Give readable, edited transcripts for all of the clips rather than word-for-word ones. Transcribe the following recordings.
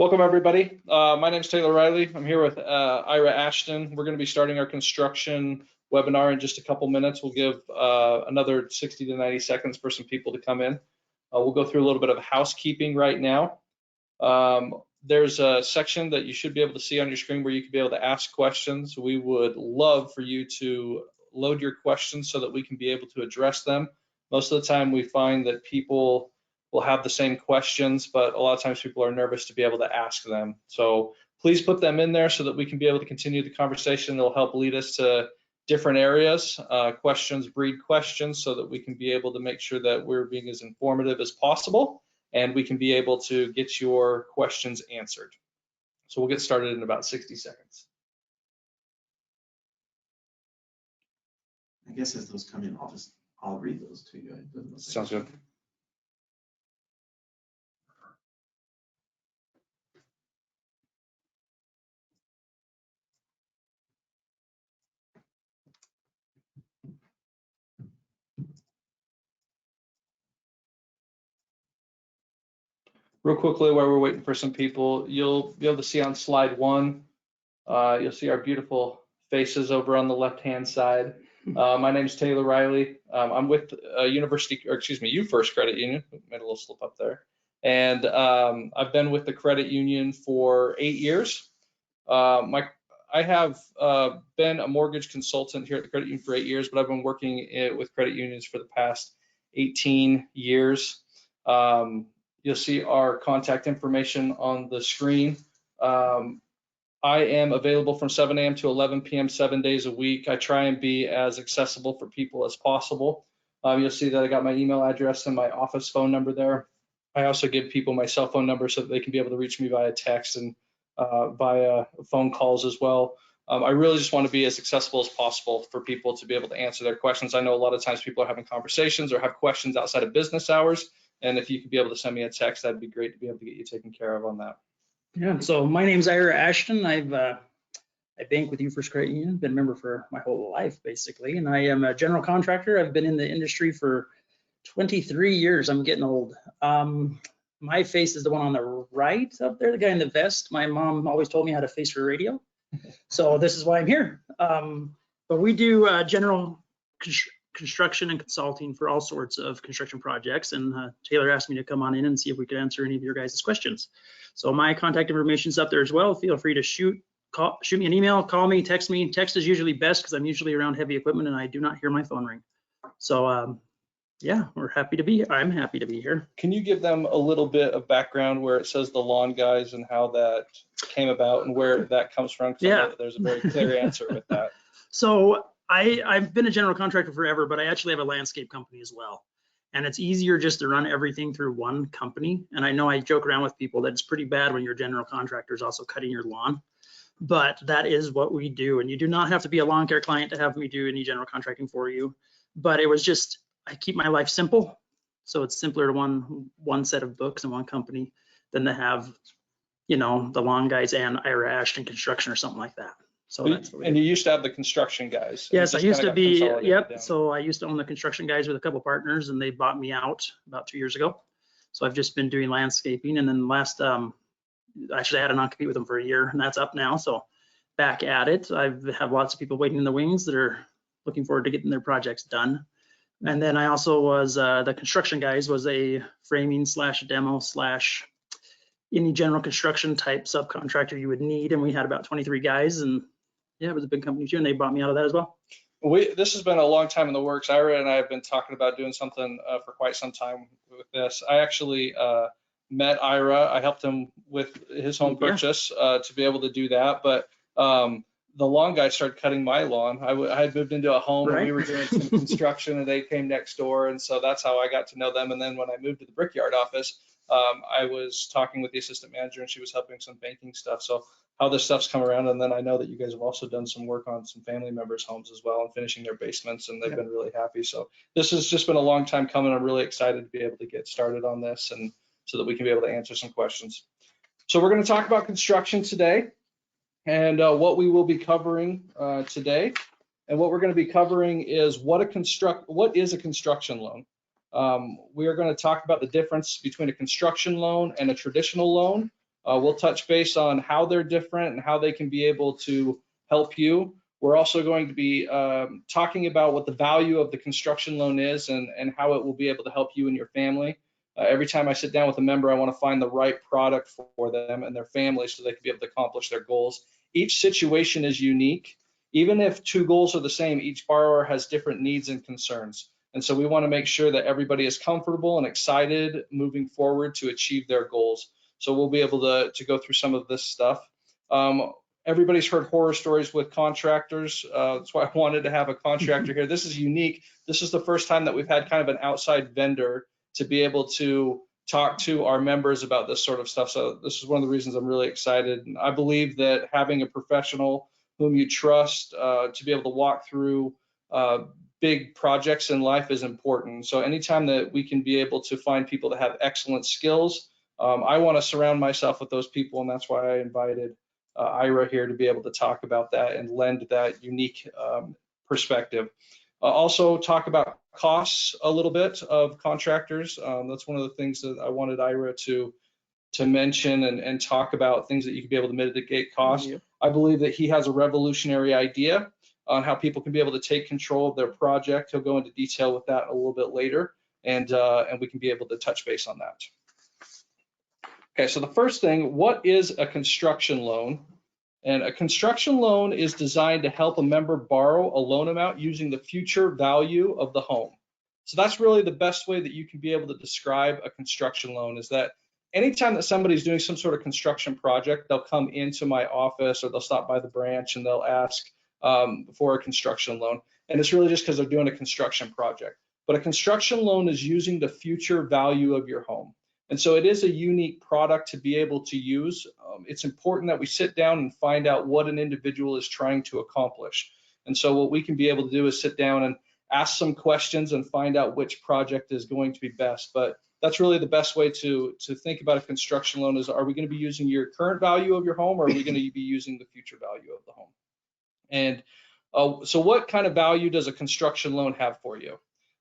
Welcome, everybody. My name is Taylor Riley. I'm here with Ira Ashton. We're going to be starting our construction webinar in just a couple minutes. We'll give another 60 to 90 seconds for some people to come in. We'll go through a little bit of housekeeping right now. There's a section that you should be able to see on your screen where you can be able to ask questions. We would love for you to load your questions so that we can be able to address them. Most of the time we find that people will have the same questions, but a lot of times people are nervous to be able to ask them. So please put them in there so that we can be able to continue the conversation. It'll help lead us to different areas. Questions breed questions so that we can be able to make sure that we're being as informative as possible and we can be able to get your questions answered. So we'll get started in about 60 seconds. I guess as those come in, I'll read those to you. Sounds good. Real quickly, while we're waiting for some people, you'll be able to see on slide one, you'll see our beautiful faces over on the left-hand side. My name is Taylor Riley. I'm with UFirst Credit Union. Made a little slip up there. And I've been with the credit union for 8 years. I have been a mortgage consultant here at the credit union for 8 years, but I've been working with credit unions for the past 18 years. You'll see our contact information on the screen. I am available from 7 a.m. to 11 p.m. 7 days a week. I try and be as accessible for people as possible. You'll see that I got my email address and my office phone number there. I also give people my cell phone number so that they can be able to reach me via text and via phone calls as well. I really just want to be as accessible as possible for people to be able to answer their questions. I know a lot of times people are having conversations or have questions outside of business hours. And if you could be able to send me a text, that'd be great to be able to get you taken care of on that. Yeah, so my name's Ira Ashton. I bank with UFirst Credit Union, been a member for my whole life, basically. And I am a general contractor. I've been in the industry for 23 years. I'm getting old. My face is the one on the right up there, the guy in the vest. My mom always told me how to face for radio. So this is why I'm here. But we do general construction and consulting for all sorts of construction projects, and Taylor asked me to come on in and see if we could answer any of your guys' questions. So my contact information is up there as well. Feel free to shoot me an email, call me, text me. Text is usually best because I'm usually around heavy equipment and I do not hear my phone ring. So yeah, I'm happy to be here. Can you give them a little bit of background where it says the Lawn Guys and how that came about and where that comes from? Yeah, there's a very clear answer with that. So I've been a general contractor forever, but I actually have a landscape company as well. And it's easier just to run everything through one company. And I know I joke around with people that it's pretty bad when your general contractor is also cutting your lawn, but that is what we do. And you do not have to be a lawn care client to have me do any general contracting for you. But it was just, I keep my life simple. So it's simpler to one set of books and one company than to have, you know, the Lawn Guys and Ira Ashton Construction or something like that. So that's and you used to have the Construction Guys. Yes, I used to be, yep. So I used to own the Construction Guys with a couple partners and they bought me out about 2 years ago. So I've just been doing landscaping, and then last, actually I had a non-compete with them for a year and that's up now. So back at it. I have lots of people waiting in the wings that are looking forward to getting their projects done. And then I also was, the Construction Guys was a framing / demo / any general construction type subcontractor you would need. And we had about 23 guys, and yeah, it was a big company too, and they bought me out of that as well. This has been a long time in the works. Ira and I have been talking about doing something for quite some time with this. I actually met Ira. I helped him with his home purchase to be able to do that. But the lawn guy started cutting my lawn. I had moved into a home and we were doing some construction, and they came next door, and so that's how I got to know them. And then when I moved to the Brickyard office, I was talking with the assistant manager, and she was helping some banking stuff. So how this stuff's come around, and then I know that you guys have also done some work on some family members' homes as well and finishing their basements, and they've been really happy. So this has just been a long time coming. I'm really excited to be able to get started on this, and so that we can be able to answer some questions. So we're going to talk about construction today, and what we will be covering today, and what we're going to be covering is what is a construction loan. We are going to talk about the difference between a construction loan and a traditional loan. We'll touch base on how they're different and how they can be able to help you. We're also going to be talking about what the value of the construction loan is and how it will be able to help you and your family. Every time I sit down with a member, I want to find the right product for them and their family so they can be able to accomplish their goals. Each situation is unique. Even if two goals are the same, each borrower has different needs and concerns. And so we want to make sure that everybody is comfortable and excited moving forward to achieve their goals. So we'll be able to go through some of this stuff. Everybody's heard horror stories with contractors. That's why I wanted to have a contractor here. This is unique. This is the first time that we've had kind of an outside vendor to be able to talk to our members about this sort of stuff. So this is one of the reasons I'm really excited. And I believe that having a professional whom you trust to be able to walk through big projects in life is important. So anytime that we can be able to find people that have excellent skills, I want to surround myself with those people, and that's why I invited Ira here to be able to talk about that and lend that unique perspective. Also talk about costs a little bit of contractors. That's one of the things that I wanted Ira to mention and talk about, things that you can be able to mitigate costs. Yep. I believe that he has a revolutionary idea on how people can be able to take control of their project. He'll go into detail with that a little bit later, and we can be able to touch base on that. Okay, so the first thing, what is a construction loan? And a construction loan is designed to help a member borrow a loan amount using the future value of the home. So that's really the best way that you can be able to describe a construction loan, is that anytime that somebody's doing some sort of construction project, they'll come into my office or they'll stop by the branch and they'll ask for a construction loan. And it's really just because they're doing a construction project. But a construction loan is using the future value of your home. And so it is a unique product to be able to use. It's important that we sit down and find out what an individual is trying to accomplish. And so what we can be able to do is sit down and ask some questions and find out which project is going to be best. But that's really the best way to think about a construction loan is, are we going to be using your current value of your home, or are we going to be using the future value of the home? And so what kind of value does a construction loan have for you?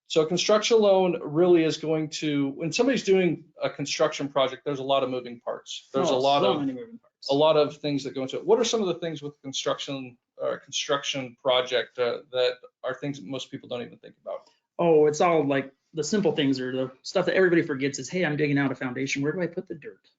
So a construction loan really is going to, when somebody's doing a construction project, there's a lot of moving parts. There's a lot of things that go into it. What are some of the things with construction project that are things that most people don't even think about? Oh, it's all like the simple things, or the stuff that everybody forgets is, hey, I'm digging out a foundation. Where do I put the dirt?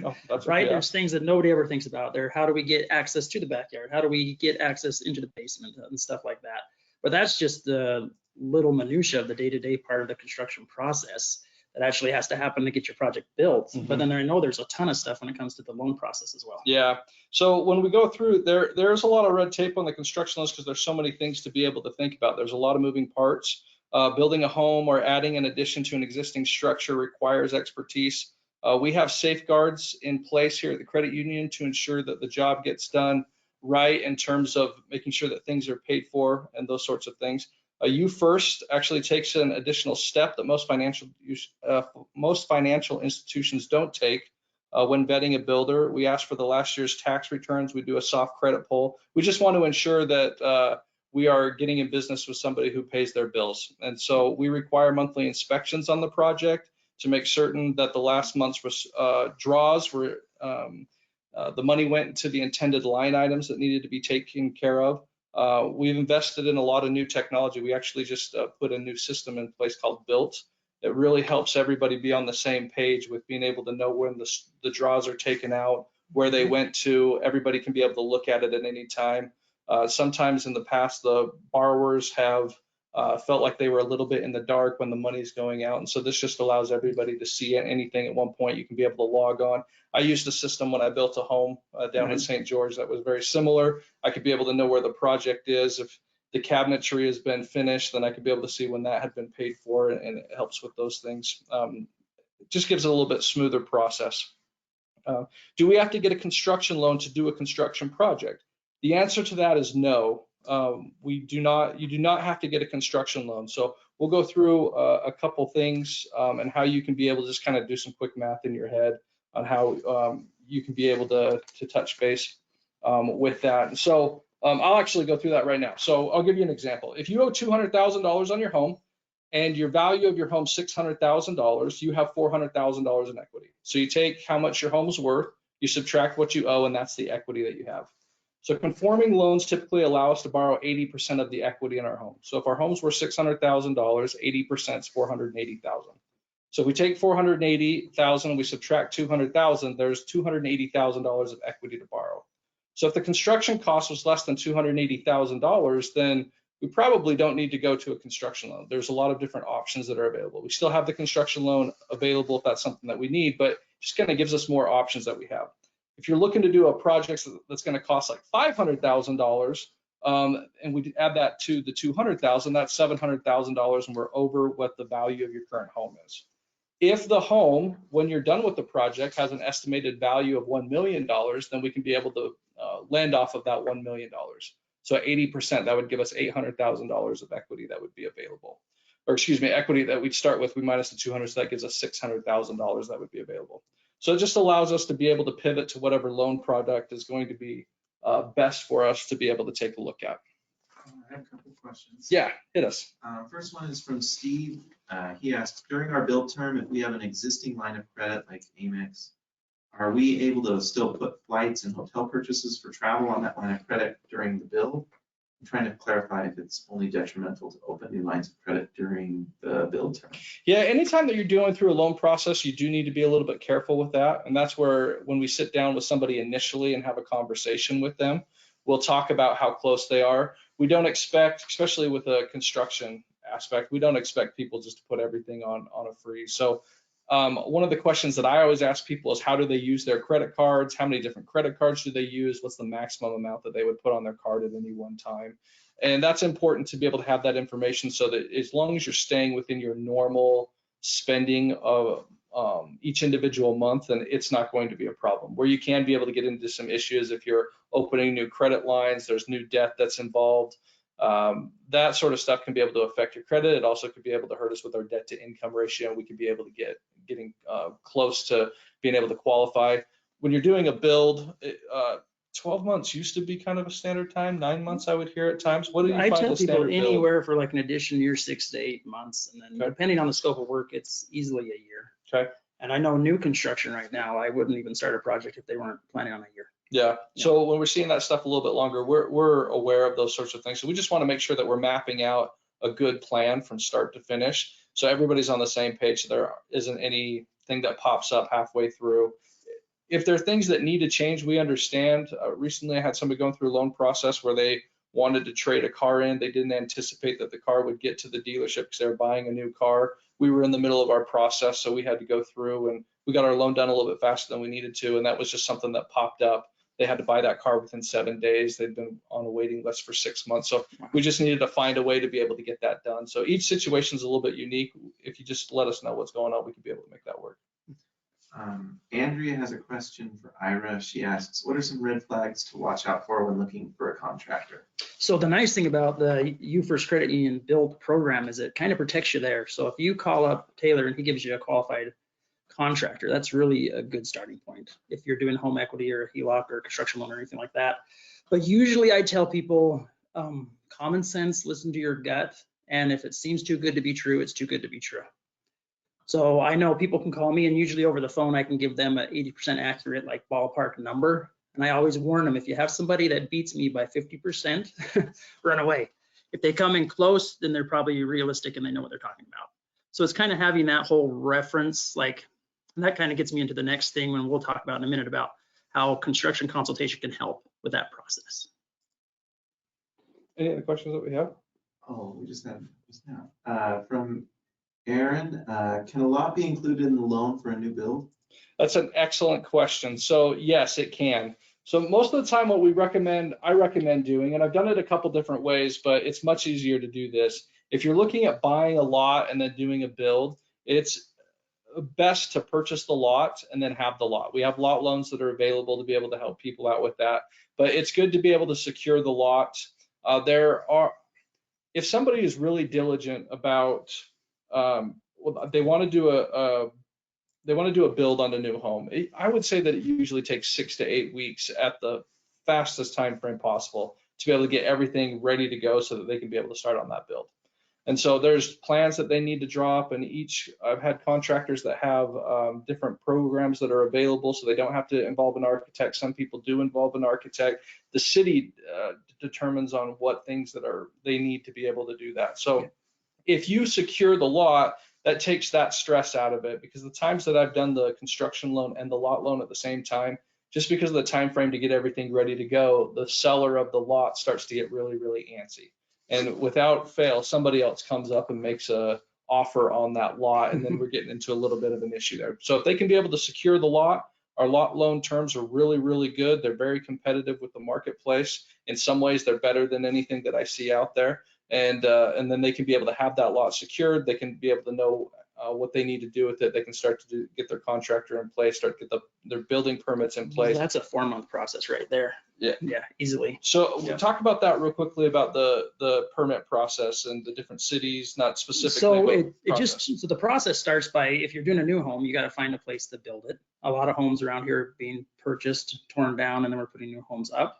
Oh, that's right. Okay, yeah. There's things that nobody ever thinks about there. How do we get access to the backyard? How do we get access into the basement and stuff like that? But that's just the little minutia of the day-to-day part of the construction process that actually has to happen to get your project built. Mhm. But then I know there's a ton of stuff when it comes to the loan process as well. Yeah. So when we go through, there's a lot of red tape on the construction loans because there's so many things to be able to think about. There's a lot of moving parts. Building a home or adding an addition to an existing structure requires expertise. We have safeguards in place here at the credit union to ensure that the job gets done right in terms of making sure that things are paid for and those sorts of things. You First actually takes an additional step that most financial institutions don't take when vetting a builder. We ask for the last year's tax returns. We do a soft credit pull. We just want to ensure that we are getting in business with somebody who pays their bills. And so we require monthly inspections on the project to make certain that the last month's draws were, the money went into the intended line items that needed to be taken care of. We've invested in a lot of new technology. We actually just put a new system in place called Built. It really helps everybody be on the same page with being able to know when the draws are taken out, where they went to. Everybody can be able to look at it at any time. Sometimes in the past, the borrowers have felt like they were a little bit in the dark when the money's going out. And so this just allows everybody to see anything at one point. You can be able to log on. I used a system when I built a home down in St. George that was very similar. I could be able to know where the project is. If the cabinetry has been finished, then I could be able to see when that had been paid for, and it helps with those things. It just gives it a little bit smoother process. Do we have to get a construction loan to do a construction project? The answer to that is no. You do not have to get a construction loan. So we'll go through a couple things and how you can be able to just kind of do some quick math in your head on how you can be able to touch base with that. So I'll actually go through that right now. So I'll give you an example. If you owe $200,000 on your home and your value of your home $600,000, you have $400,000 in equity. So you take how much your home's worth, You subtract what you owe, and that's the equity that you have. So conforming loans typically allow us to borrow 80% of the equity in our home. So if our homes were $600,000, 80% is $480,000. So if we take $480,000, we subtract $200,000, there's $280,000 of equity to borrow. So if the construction cost was less than $280,000, then we probably don't need to go to a construction loan. There's a lot of different options that are available. We still have the construction loan available if that's something that we need, but just kind of gives us more options that we have. If you're looking to do a project that's going to cost like $500,000, and we add that to the $200,000, that's $700,000, and we're over what the value of your current home is. If the home, when you're done with the project, has an estimated value of $1 million, then we can be able to lend off of that $1 million. So 80%, that would give us $800,000 of equity that would be available. Or excuse me, equity that we'd start with, we minus the 200, so that gives us $600,000 that would be available. So it just allows us to be able to pivot to whatever loan product is going to be best for us to be able to take a look at. I have a couple of questions. Yeah, hit us. First one is from Steve. He asked, during our build term, if we have an existing line of credit like Amex, are we able to still put flights and hotel purchases for travel on that line of credit during the build? I'm trying to clarify if it's only detrimental to open new lines of credit during the build term. Yeah, anytime that you're doing through a loan process, you do need to be a little bit careful with that. And that's where when we sit down with somebody initially and have a conversation with them, we'll talk about how close they are. We don't expect, especially with a construction aspect, we don't expect people just to put everything on a freeze. So one of the questions that I always ask people is, how do they use their credit cards? How many different credit cards do they use? What's the maximum amount that they would put on their card at any one time? And that's important to be able to have that information so that as long as you're staying within your normal spending of each individual month, then it's not going to be a problem. Where you can be able to get into some issues if you're opening new credit lines, there's new debt that's involved. That sort of stuff can be able to affect your credit. It also could be able to hurt us with our debt to income ratio. We could be able to getting close to being able to qualify. When you're doing a build, 12 months used to be kind of a standard time. 9 months I would hear at times. What do you find I tell the people standard build? anywhere for like an addition year, 6 to 8 months, and then depending on the scope of work, it's easily a year. Okay. And I know new construction right now, I wouldn't even start a project if they weren't planning on a year. Yeah. So when we're seeing that stuff a little bit longer, we're aware of those sorts of things. So we just want to make sure that we're mapping out a good plan from start to finish, so everybody's on the same page. So there isn't anything that pops up halfway through. If there are things that need to change, we understand. Recently, I had somebody going through a loan process where they wanted to trade a car in. They didn't anticipate that the car would get to the dealership because they were buying a new car. We were in the middle of our process, so we had to go through, and we got our loan done a little bit faster than we needed to, and that was just something that popped up. They had to buy that car within 7 days. They'd been on a waiting list for 6 months. So we just needed to find a way to be able to get that done. So each situation is a little bit unique. If you just let us know what's going on, we can be able to make that work. Andrea has a question for Ira. She asks, what are some red flags to watch out for when looking for a contractor? So the nice thing about the UFirst Credit Union Build program is it kind of protects you there. So if you call up Taylor and he gives you a qualified contractor, that's really a good starting point if you're doing home equity or HELOC or construction loan or anything like that. But usually I tell people common sense, listen to your gut, and if it seems too good to be true, it's too good to be true. So I know people can call me, and usually over the phone I can give them an 80% accurate like ballpark number, and I always warn them, if you have somebody that beats me by 50%, run away. If they come in close, then they're probably realistic and they know what they're talking about. So it's kind of having that whole reference, like, and that kind of gets me into the next thing when we'll talk about in a minute about how construction consultation can help with that process. Any other questions that we have? Oh, we just have just now. From Aaron, can a lot be included in the loan for a new build? That's an excellent question. So yes, it can. So most of the time what I recommend doing, and I've done it a couple different ways, but it's much easier to do this. If you're looking at buying a lot and then doing a build, it's best to purchase the lot and then have the lot. We have lot loans that are available to be able to help people out with that, but it's good to be able to secure the lot. If somebody is really diligent about, they want to do a build on a new home, I would say that it usually takes 6 to 8 weeks at the fastest time frame possible to be able to get everything ready to go so that they can be able to start on that build. And so there's plans that they need to draw up, and I've had contractors that have different programs that are available, so they don't have to involve an architect. Some people do involve an architect. The city determines on what things that they need to be able to do that. So if you secure the lot, that takes that stress out of it, because the times that I've done the construction loan and the lot loan at the same time, just because of the time frame to get everything ready to go, the seller of the lot starts to get really, really antsy. And without fail, somebody else comes up and makes a offer on that lot, and then we're getting into a little bit of an issue there. So if they can be able to secure the lot, our lot loan terms are really, really good. They're very competitive with the marketplace. In some ways, they're better than anything that I see out there. And then they can be able to have that lot secured. They can be able to know what they need to do with it. They can start to get their contractor in place, start to get their building permits in place. That's a 4-month process right there. Yeah, easily. So we'll talk about that real quickly, about the permit process and the different cities, not specifically. So the process starts by, if you're doing a new home, you got to find a place to build it. A lot of homes around here are being purchased, torn down, and then we're putting new homes up.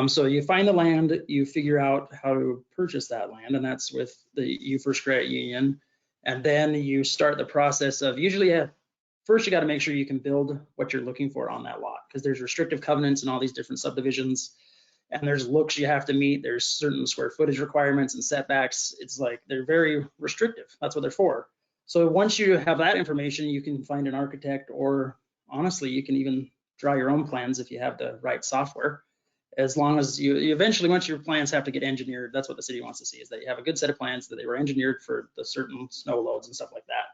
So you find the land, you figure out how to purchase that land, and that's with the UFirst Credit Union. And then you start the process of, usually first you got to make sure you can build what you're looking for on that lot, because there's restrictive covenants in all these different subdivisions, and there's looks you have to meet. There's certain square footage requirements and setbacks. It's like, they're very restrictive. That's what they're for. So once you have that information, you can find an architect, or honestly, you can even draw your own plans if you have the right software. As long as you eventually, once your plans have to get engineered, that's what the city wants to see, is that you have a good set of plans, that they were engineered for the certain snow loads and stuff like that,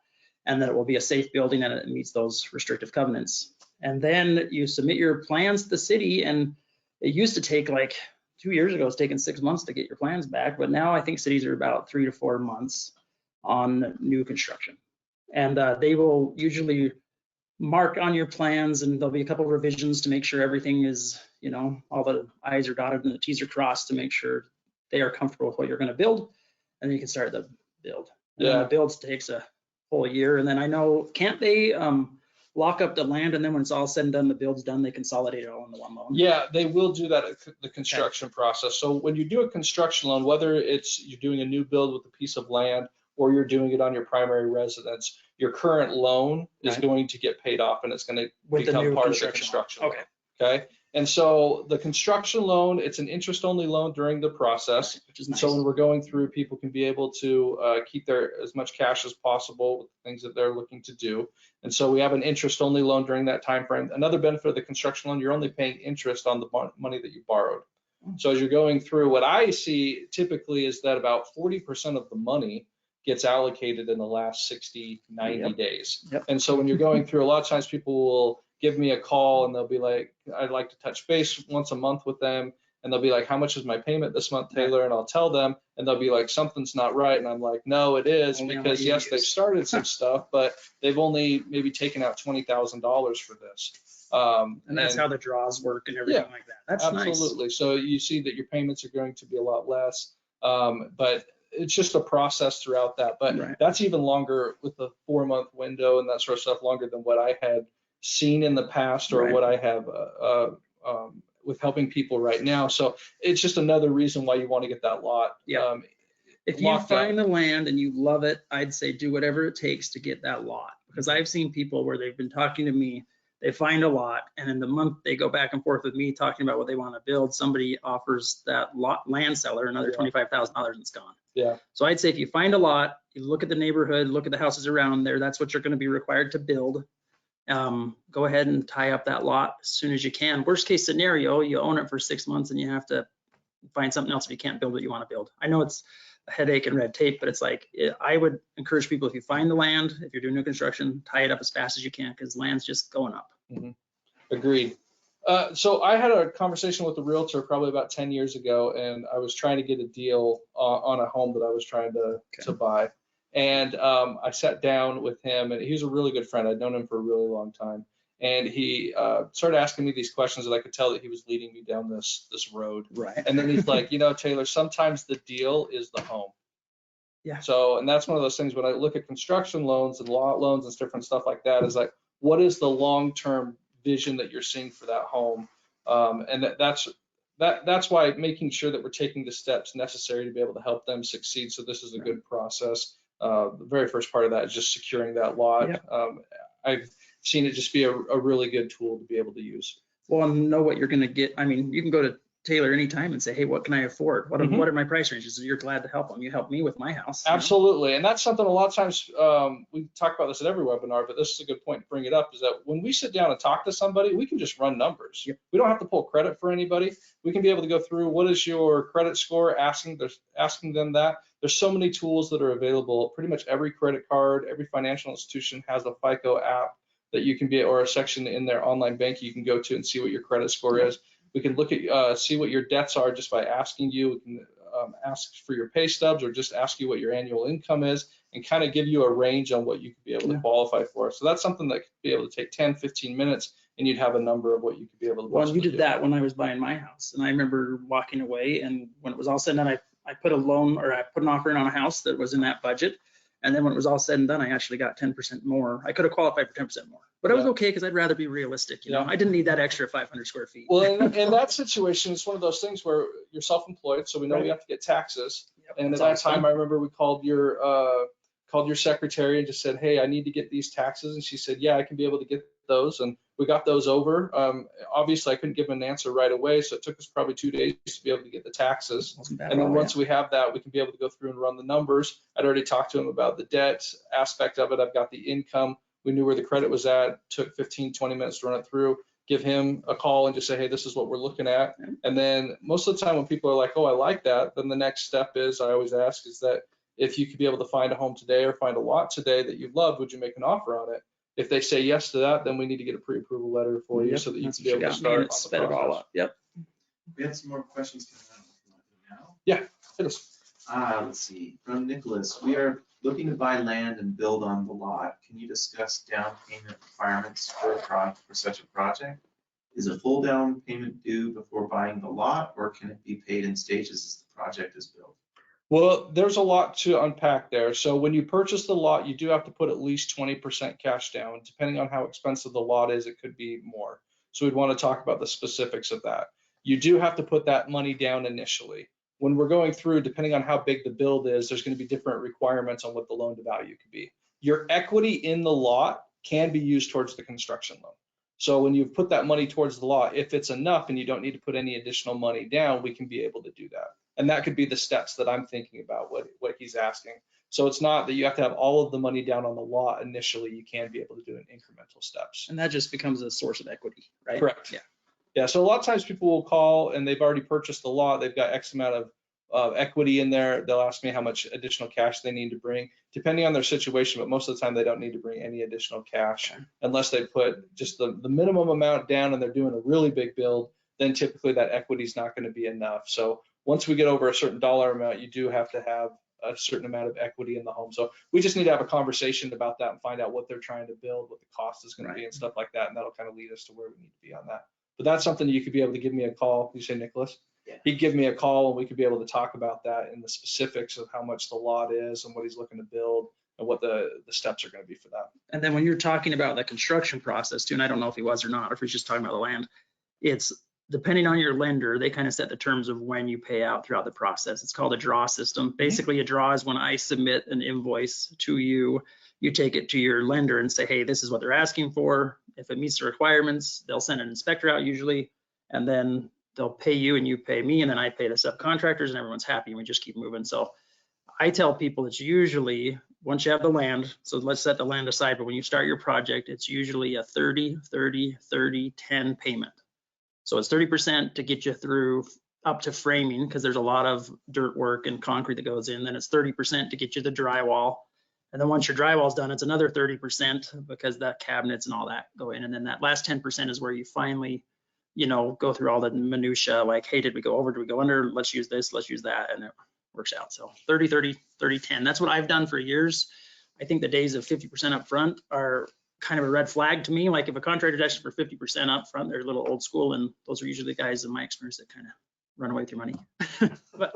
and that it will be a safe building and it meets those restrictive covenants. And then you submit your plans to the city, and it used to take, like 2 years ago, it's taken 6 months to get your plans back, but now I think cities are about 3 to 4 months on new construction. And they will usually mark on your plans, and there'll be a couple of revisions to make sure everything is, all the I's are dotted and the T's are crossed, to make sure they are comfortable with what you're going to build, and then you can start the build. And then the build takes a whole year. And then I know, can't they lock up the land, and then when it's all said and done, the build's done, they consolidate it all into one loan? Yeah, they will do that at the construction process. So when you do a construction loan, whether it's you're doing a new build with a piece of land, or you're doing it on your primary residence, your current loan is going to get paid off, and it's going to become part of the construction loan. Okay. And so the construction loan, it's an interest-only loan during the process. Which is nice. So when we're going through, people can be able to keep as much cash as possible with the things that they're looking to do. And so we have an interest-only loan during that time frame. Another benefit of the construction loan, you're only paying interest on the money that you borrowed. So as you're going through, what I see typically is that about 40% of the money gets allocated in the last 60, 90 days. And so when you're going through, a lot of times people will give me a call, and they'll be like, I'd like to touch base once a month with them. And they'll be like, how much is my payment this month, Taylor? And I'll tell them, and they'll be like, something's not right. And I'm like, no, it is, because yes, they've started some stuff, but they've only maybe taken out $20,000 for this. And that's how the draws work and everything like that. That's absolutely nice. So you see that your payments are going to be a lot less, but it's just a process throughout that. But that's even longer with the 4-month window and that sort of stuff, longer than what I had seen in the past, or what I have with helping people right now. So it's just another reason why you want to get that lot. If you find the land and you love it, I'd say do whatever it takes to get that lot, because I've seen people where they've been talking to me, they find a lot, and in the month they go back and forth with me talking about what they want to build, somebody offers that land seller another $25,000 and it's gone. So I'd say if you find a lot, you look at the neighborhood, look at the houses around there, that's what you're going to be required to build. Go ahead and tie up that lot as soon as you can. Worst case scenario, you own it for 6 months and you have to find something else if you can't build what you want to build. I know it's a headache and red tape, but it's like, I would encourage people, if you find the land, if you're doing new construction, tie it up as fast as you can, because land's just going up. Agreed. So I had a conversation with a realtor probably about 10 years ago, and I was trying to get a deal on a home that I was trying to buy. And I sat down with him, and he was a really good friend. I'd known him for a really long time. And he started asking me these questions that I could tell that he was leading me down this road. And then he's like, Taylor, sometimes the deal is the home. So, and that's one of those things when I look at construction loans and lot loans and different stuff like that, is like, what is the long-term vision that you're seeing for that home? And that's that's why making sure that we're taking the steps necessary to be able to help them succeed. So this is a good process. The very first part of that is just securing that lot. Yep. I've seen it just be a really good tool to be able to use. Well, know what you're going to get. I mean, you can go to Taylor anytime and say, hey, what can I afford? What are my price ranges? And you're glad to help them. You help me with my house. Absolutely. And that's something a lot of times we talk about this at every webinar, but this is a good point to bring it up, is that when we sit down and talk to somebody, we can just run numbers. Yep. We don't have to pull credit for anybody. We can be able to go through, what is your credit score, asking them that. There's so many tools that are available. Pretty much every credit card, every financial institution has a FICO app that you can be, or a section in their online banking you can go to and see what your credit score is. We can look at, see what your debts are just by asking you. We can ask for your pay stubs, or just ask you what your annual income is, and kind of give you a range on what you could be able to qualify for. So that's something that could be able to take 10, 15 minutes, and you'd have a number of what you could be able to. Well, you did that when I was buying my house, and I remember walking away, and when it was all said and done, I put a loan, or I put an offer in on a house that was in that budget. And then when it was all said and done, I actually got 10% more. I could have qualified for 10% more, but I was okay because I'd rather be realistic. You know, I didn't need that extra 500 square feet. Well, in that situation, it's one of those things where you're self-employed, so we know we have to get taxes. And at that time, I remember we called your secretary and just said, hey, I need to get these taxes. And she said, yeah, I can be able to get those. And we got those over. Obviously, I couldn't give them an answer right away, so it took us probably 2 days to be able to get the taxes. And then once we have that, we can be able to go through and run the numbers. I'd already talked to him about the debt aspect of it. I've got the income. We knew where the credit was at. Took 15, 20 minutes to run it through. Give him a call and just say, hey, this is what we're looking at. And then most of the time when people are like, oh, I like that, then the next step is, I always ask, is that if you could be able to find a home today or find a lot today that you love, would you make an offer on it? If they say yes to that, then we need to get a pre-approval letter for you so that you can be able to start on the sped it all up. Yep. We had some more questions coming out. Yeah, it is. Let's see, from Nicholas, we are looking to buy land and build on the lot. Can you discuss down payment requirements for such a project? Is a full down payment due before buying the lot, or can it be paid in stages as the project is built? Well, there's a lot to unpack there. So when you purchase the lot, you do have to put at least 20% cash down. Depending on how expensive the lot is, it could be more. So we'd want to talk about the specifics of that. You do have to put that money down initially. When we're going through, depending on how big the build is, there's going to be different requirements on what the loan to value could be. Your equity in the lot can be used towards the construction loan. So when you put that money towards the lot, if it's enough and you don't need to put any additional money down, we can be able to do that. And that could be the steps that I'm thinking about, what he's asking. So it's not that you have to have all of the money down on the lot initially. You can be able to do it in incremental steps. And that just becomes a source of equity, right? Correct. Yeah. So a lot of times people will call and they've already purchased the lot. They've got X amount of equity in there. They'll ask me how much additional cash they need to bring, depending on their situation. But most of the time, they don't need to bring any additional cash unless they put just the minimum amount down and they're doing a really big build. Then typically that equity is not going to be enough. So once we get over a certain dollar amount, you do have to have a certain amount of equity in the home. So we just need to have a conversation about that and find out what they're trying to build, what the cost is going to be and stuff like that. And that'll kind of lead us to where we need to be on that. But that's something you could be able to give me a call. You say, Nicholas? Yeah. He'd give me a call and we could be able to talk about that and the specifics of how much the lot is and what he's looking to build and what the steps are going to be for that. And then when you're talking about the construction process too, and I don't know if he was or not, or if he's just talking about the land, it's depending on your lender, they kind of set the terms of when you pay out throughout the process. It's called a draw system. Basically, a draw is when I submit an invoice to you, you take it to your lender and say, hey, this is what they're asking for. If it meets the requirements, they'll send an inspector out usually, and then they'll pay you and you pay me, and then I pay the subcontractors and everyone's happy and we just keep moving. So I tell people it's usually, once you have the land, so let's set the land aside, but when you start your project, it's usually a 30, 30, 30, 10 payment. So it's 30% to get you through up to framing, because there's a lot of dirt work and concrete that goes in. Then it's 30% to get you the drywall. And then once your drywall's done, it's another 30% because the cabinets and all that go in. And then that last 10% is where you finally, go through all the minutia, like, hey, did we go over? Did we go under? Let's use this, let's use that. And it works out. So 30, 30, 30, 10. That's what I've done for years. I think the days of 50% up front are kind of a red flag to me. Like if a contractor's asking for 50% up front, they're a little old school, and those are usually the guys in my experience that kind of run away with your money. But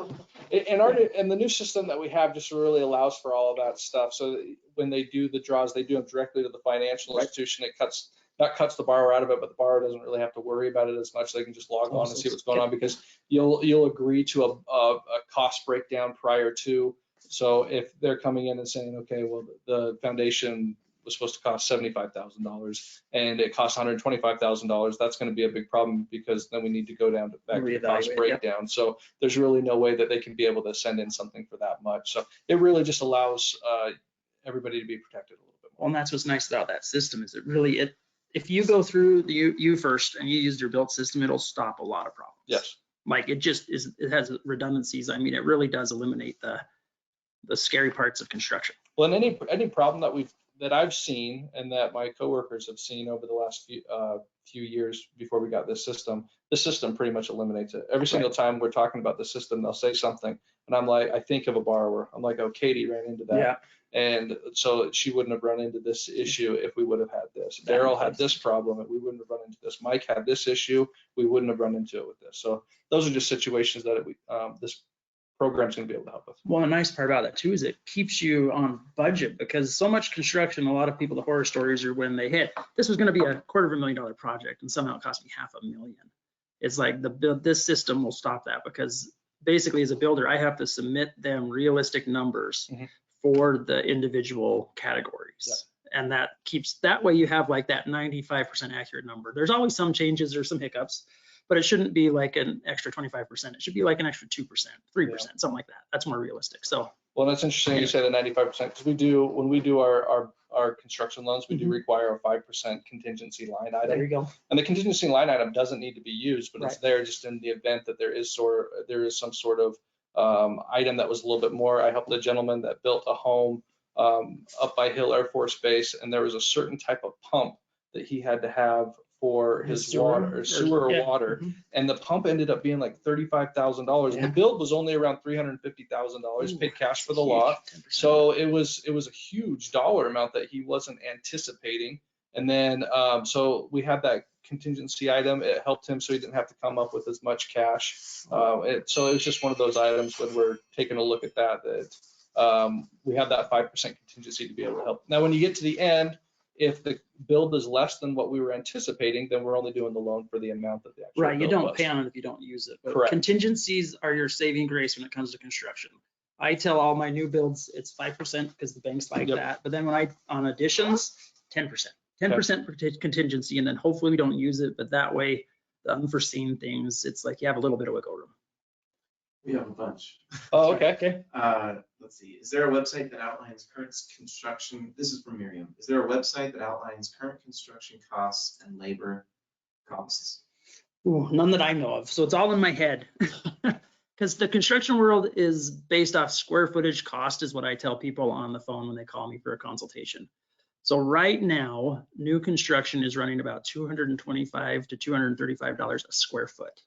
and the new system that we have just really allows for all of that stuff. So when they do the draws, they do them directly to the financial institution. It cuts that cuts the borrower out of it, but the borrower doesn't really have to worry about it as much. They can just log on and see what's going on, because you'll agree to a cost breakdown prior to. So if they're coming in and saying, okay, well, the foundation was supposed to cost $75,000 and it costs $125,000, that's going to be a big problem, because then we need to go down to back to the cost breakdown. So there's really no way that they can be able to send in something for that much. So it really just allows everybody to be protected a little bit more. Well, and that's what's nice about that system, is if you go through you first and you use your built system, it'll stop a lot of problems. Yes. Like it has redundancies. I mean, it really does eliminate the scary parts of construction. Well, and any problem that I've seen and that my coworkers have seen over the last few years before we got this system pretty much eliminates it. Every single time we're talking about the system, they'll say something, and I'm like, I think of a borrower. I'm like, oh, Katie ran into that. Yeah. And so she wouldn't have run into this issue if we would have had this. Daryl had this problem and we wouldn't have run into this. Mike had this issue, we wouldn't have run into it with this. So those are just situations that this program's going to be able to help with. Well, the nice part about that too is it keeps you on budget, because so much construction, a lot of people, the horror stories are when they hit, this was going to be a $250,000 project and somehow it cost me $500,000. It's like this system will stop that, because basically as a builder, I have to submit them realistic numbers for the individual categories. Yeah. And that way you have like that 95% accurate number. There's always some changes or some hiccups, but it shouldn't be like an extra 25%. It should be like an extra 2%, 3%, something like that. That's more realistic. So, well, that's interesting you say the 95%, because when we do our construction loans, we do require a 5% contingency line item. There you go. And the contingency line item doesn't need to be used, but it's there just in the event that there is some sort of item that was a little bit more. I helped a gentleman that built a home up by Hill Air Force Base, and there was a certain type of pump that he had to have for his water, sewer or water, and the pump ended up being like $35,000. The build was only around $350,000. Paid cash for the lot, 10%. So it was a huge dollar amount that he wasn't anticipating. And then so we had that contingency item. It helped him so he didn't have to come up with as much cash. So it was just one of those items when we're taking a look at that we have that 5% contingency to be able to help. Now, when you get to the end, if the build is less than what we were anticipating, then we're only doing the loan for the amount that the actual you don't pay on it if you don't use it. But correct. Contingencies are your saving grace when it comes to construction. I tell all my new builds it's 5% because the banks like that. But then on additions, 10% contingency, and then hopefully we don't use it. But that way, the unforeseen things, it's like you have a little bit of wiggle room. We have a bunch. Oh, okay. Let's see. Is there a website that outlines current construction? This is from Miriam. Is there a website that outlines current construction costs and labor costs? Ooh, none that I know of. So it's all in my head. Because the construction world is based off square footage cost, is what I tell people on the phone when they call me for a consultation. So right now, new construction is running about $225 to $235 a square foot.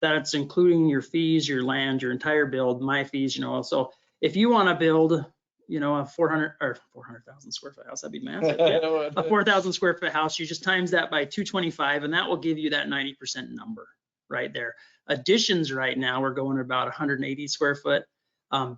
That's including your fees, your land, your entire build, my fees, So if you want to build, a 400,000 square foot house, that'd be massive. Yeah. A 4,000 square foot house, you just times that by 225, and that will give you that 90% number right there. Additions right now, we're going about 180 square foot.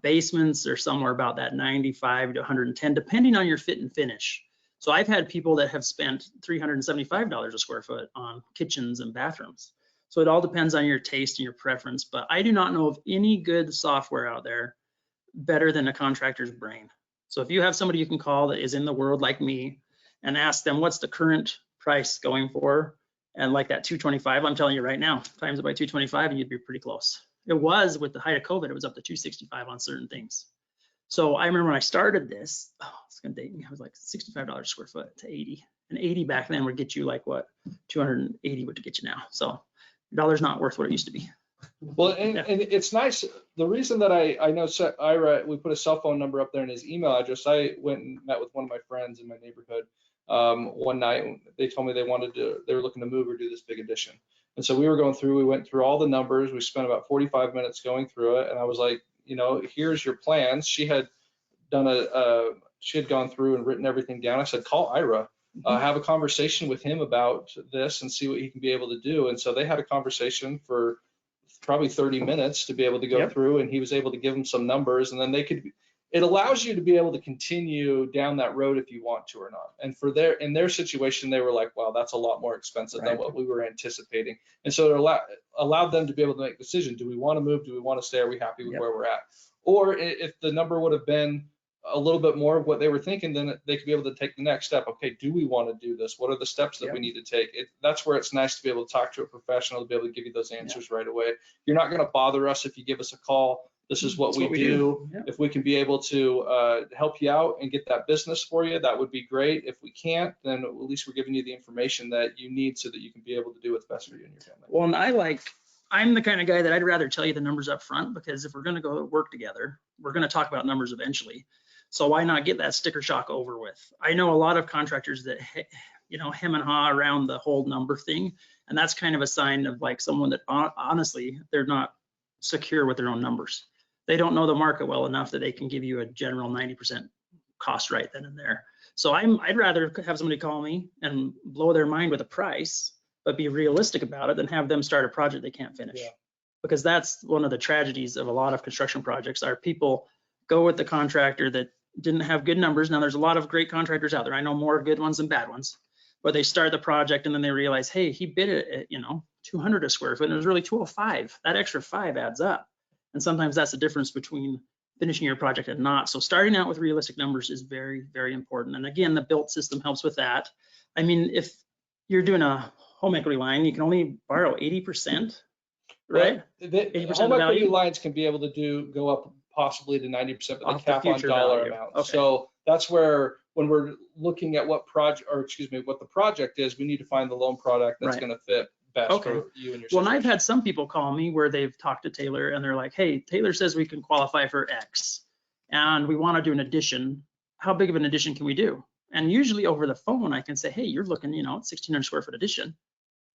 Basements are somewhere about that 95 to 110, depending on your fit and finish. So I've had people that have spent $375 a square foot on kitchens and bathrooms. So it all depends on your taste and your preference, but I do not know of any good software out there better than a contractor's brain. So if you have somebody you can call that is in the world like me and ask them what's the current price going for, and like that 225, I'm telling you right now, times it by 225 and you'd be pretty close. It was with the height of COVID, it was up to 265 on certain things. So I remember when I started this, it's gonna date me, I was like $65 a square foot to 80. And 80 back then would get you like what 280 would get you now. So $1's not worth what it used to be. Well, and it's nice. The reason that I know Ira, we put a cell phone number up there and his email address. I went and met with one of my friends in my neighborhood one night. They told me they were looking to move or do this big addition. And so we went through all the numbers. We spent about 45 minutes going through it. And I was like, here's your plans. She had gone through and written everything down. I said, call Ira. Have a conversation with him about this and see what he can be able to do. And so they had a conversation for probably 30 minutes to be able to go through, and he was able to give them some numbers, and then it allows you to be able to continue down that road if you want to or not. And in their situation, they were like, wow, that's a lot more expensive than what we were anticipating. And so it allowed them to be able to make a decision. Do we want to move? Do we want to stay? Are we happy with where we're at? Or if the number would have been a little bit more of what they were thinking, then they could be able to take the next step. Okay, do we want to do this? What are the steps that we need to take? That's where it's nice to be able to talk to a professional to be able to give you those answers right away. You're not going to bother us if you give us a call. This is what we do. Yeah. If we can be able to help you out and get that business for you, that would be great. If we can't, then at least we're giving you the information that you need so that you can be able to do what's best for you and your family. Well, and I'm the kind of guy that I'd rather tell you the numbers up front, because if we're going to go work together, we're going to talk about numbers eventually. So why not get that sticker shock over with? I know a lot of contractors that, hem and haw around the whole number thing. And that's kind of a sign of like someone that honestly, they're not secure with their own numbers. They don't know the market well enough that they can give you a general 90% cost right then and there. So I'd rather have somebody call me and blow their mind with a price, but be realistic about it than have them start a project they can't finish. Yeah. Because that's one of the tragedies of a lot of construction projects, are people go with the contractor that didn't have good numbers. Now there's a lot of great contractors out there. I know more good ones than bad ones, but they start the project and then they realize, hey, he bid it at, 200 a square foot and it was really 205. That extra 5 adds up. And sometimes that's the difference between finishing your project and not. So starting out with realistic numbers is very, very important. And again, the built system helps with that. I mean, if you're doing a home equity line, you can only borrow 80%, right? The home equity lines can be able to go up possibly to 90%, but they cap on dollar amount. Okay. So that's where, when we're looking at what the project is, we need to find the loan product that's going to fit best for you and your situation. Well, and I've had some people call me where they've talked to Taylor and they're like, hey, Taylor says we can qualify for X and we want to do an addition. How big of an addition can we do? And usually over the phone, I can say, hey, you're looking, 1,600 square foot addition.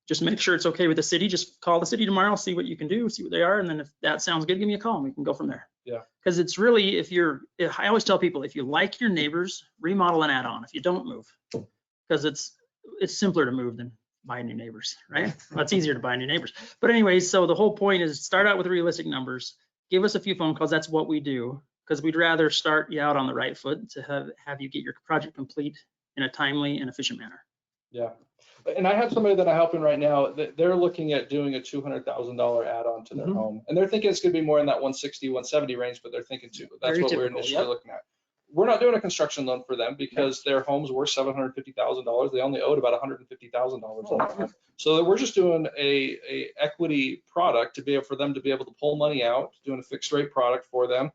Just make sure it's okay with the city. Just call the city tomorrow, see what you can do, see what they are. And then if that sounds good, give me a call and we can go from there. Yeah. Because it's really, I always tell people, if you like your neighbors, remodel and add on. If you don't, move. Because it's simpler to move than buy new neighbors, right? Well, it's easier to buy new neighbors. But anyways, so the whole point is start out with realistic numbers. Give us a few phone calls. That's what we do, because we'd rather start you out on the right foot to have you get your project complete in a timely and efficient manner. Yeah. And I have somebody that I'm helping right now that they're looking at doing a $200,000 add-on to their home. And they're thinking it's going to be more in that 160, 170 range, but they're thinking too. That's what we're initially looking at. We're not doing a construction loan for them because their homes were $750,000. They only owed about $150,000 on that one. So we're just doing a equity product for them to be able to pull money out, doing a fixed rate product for them.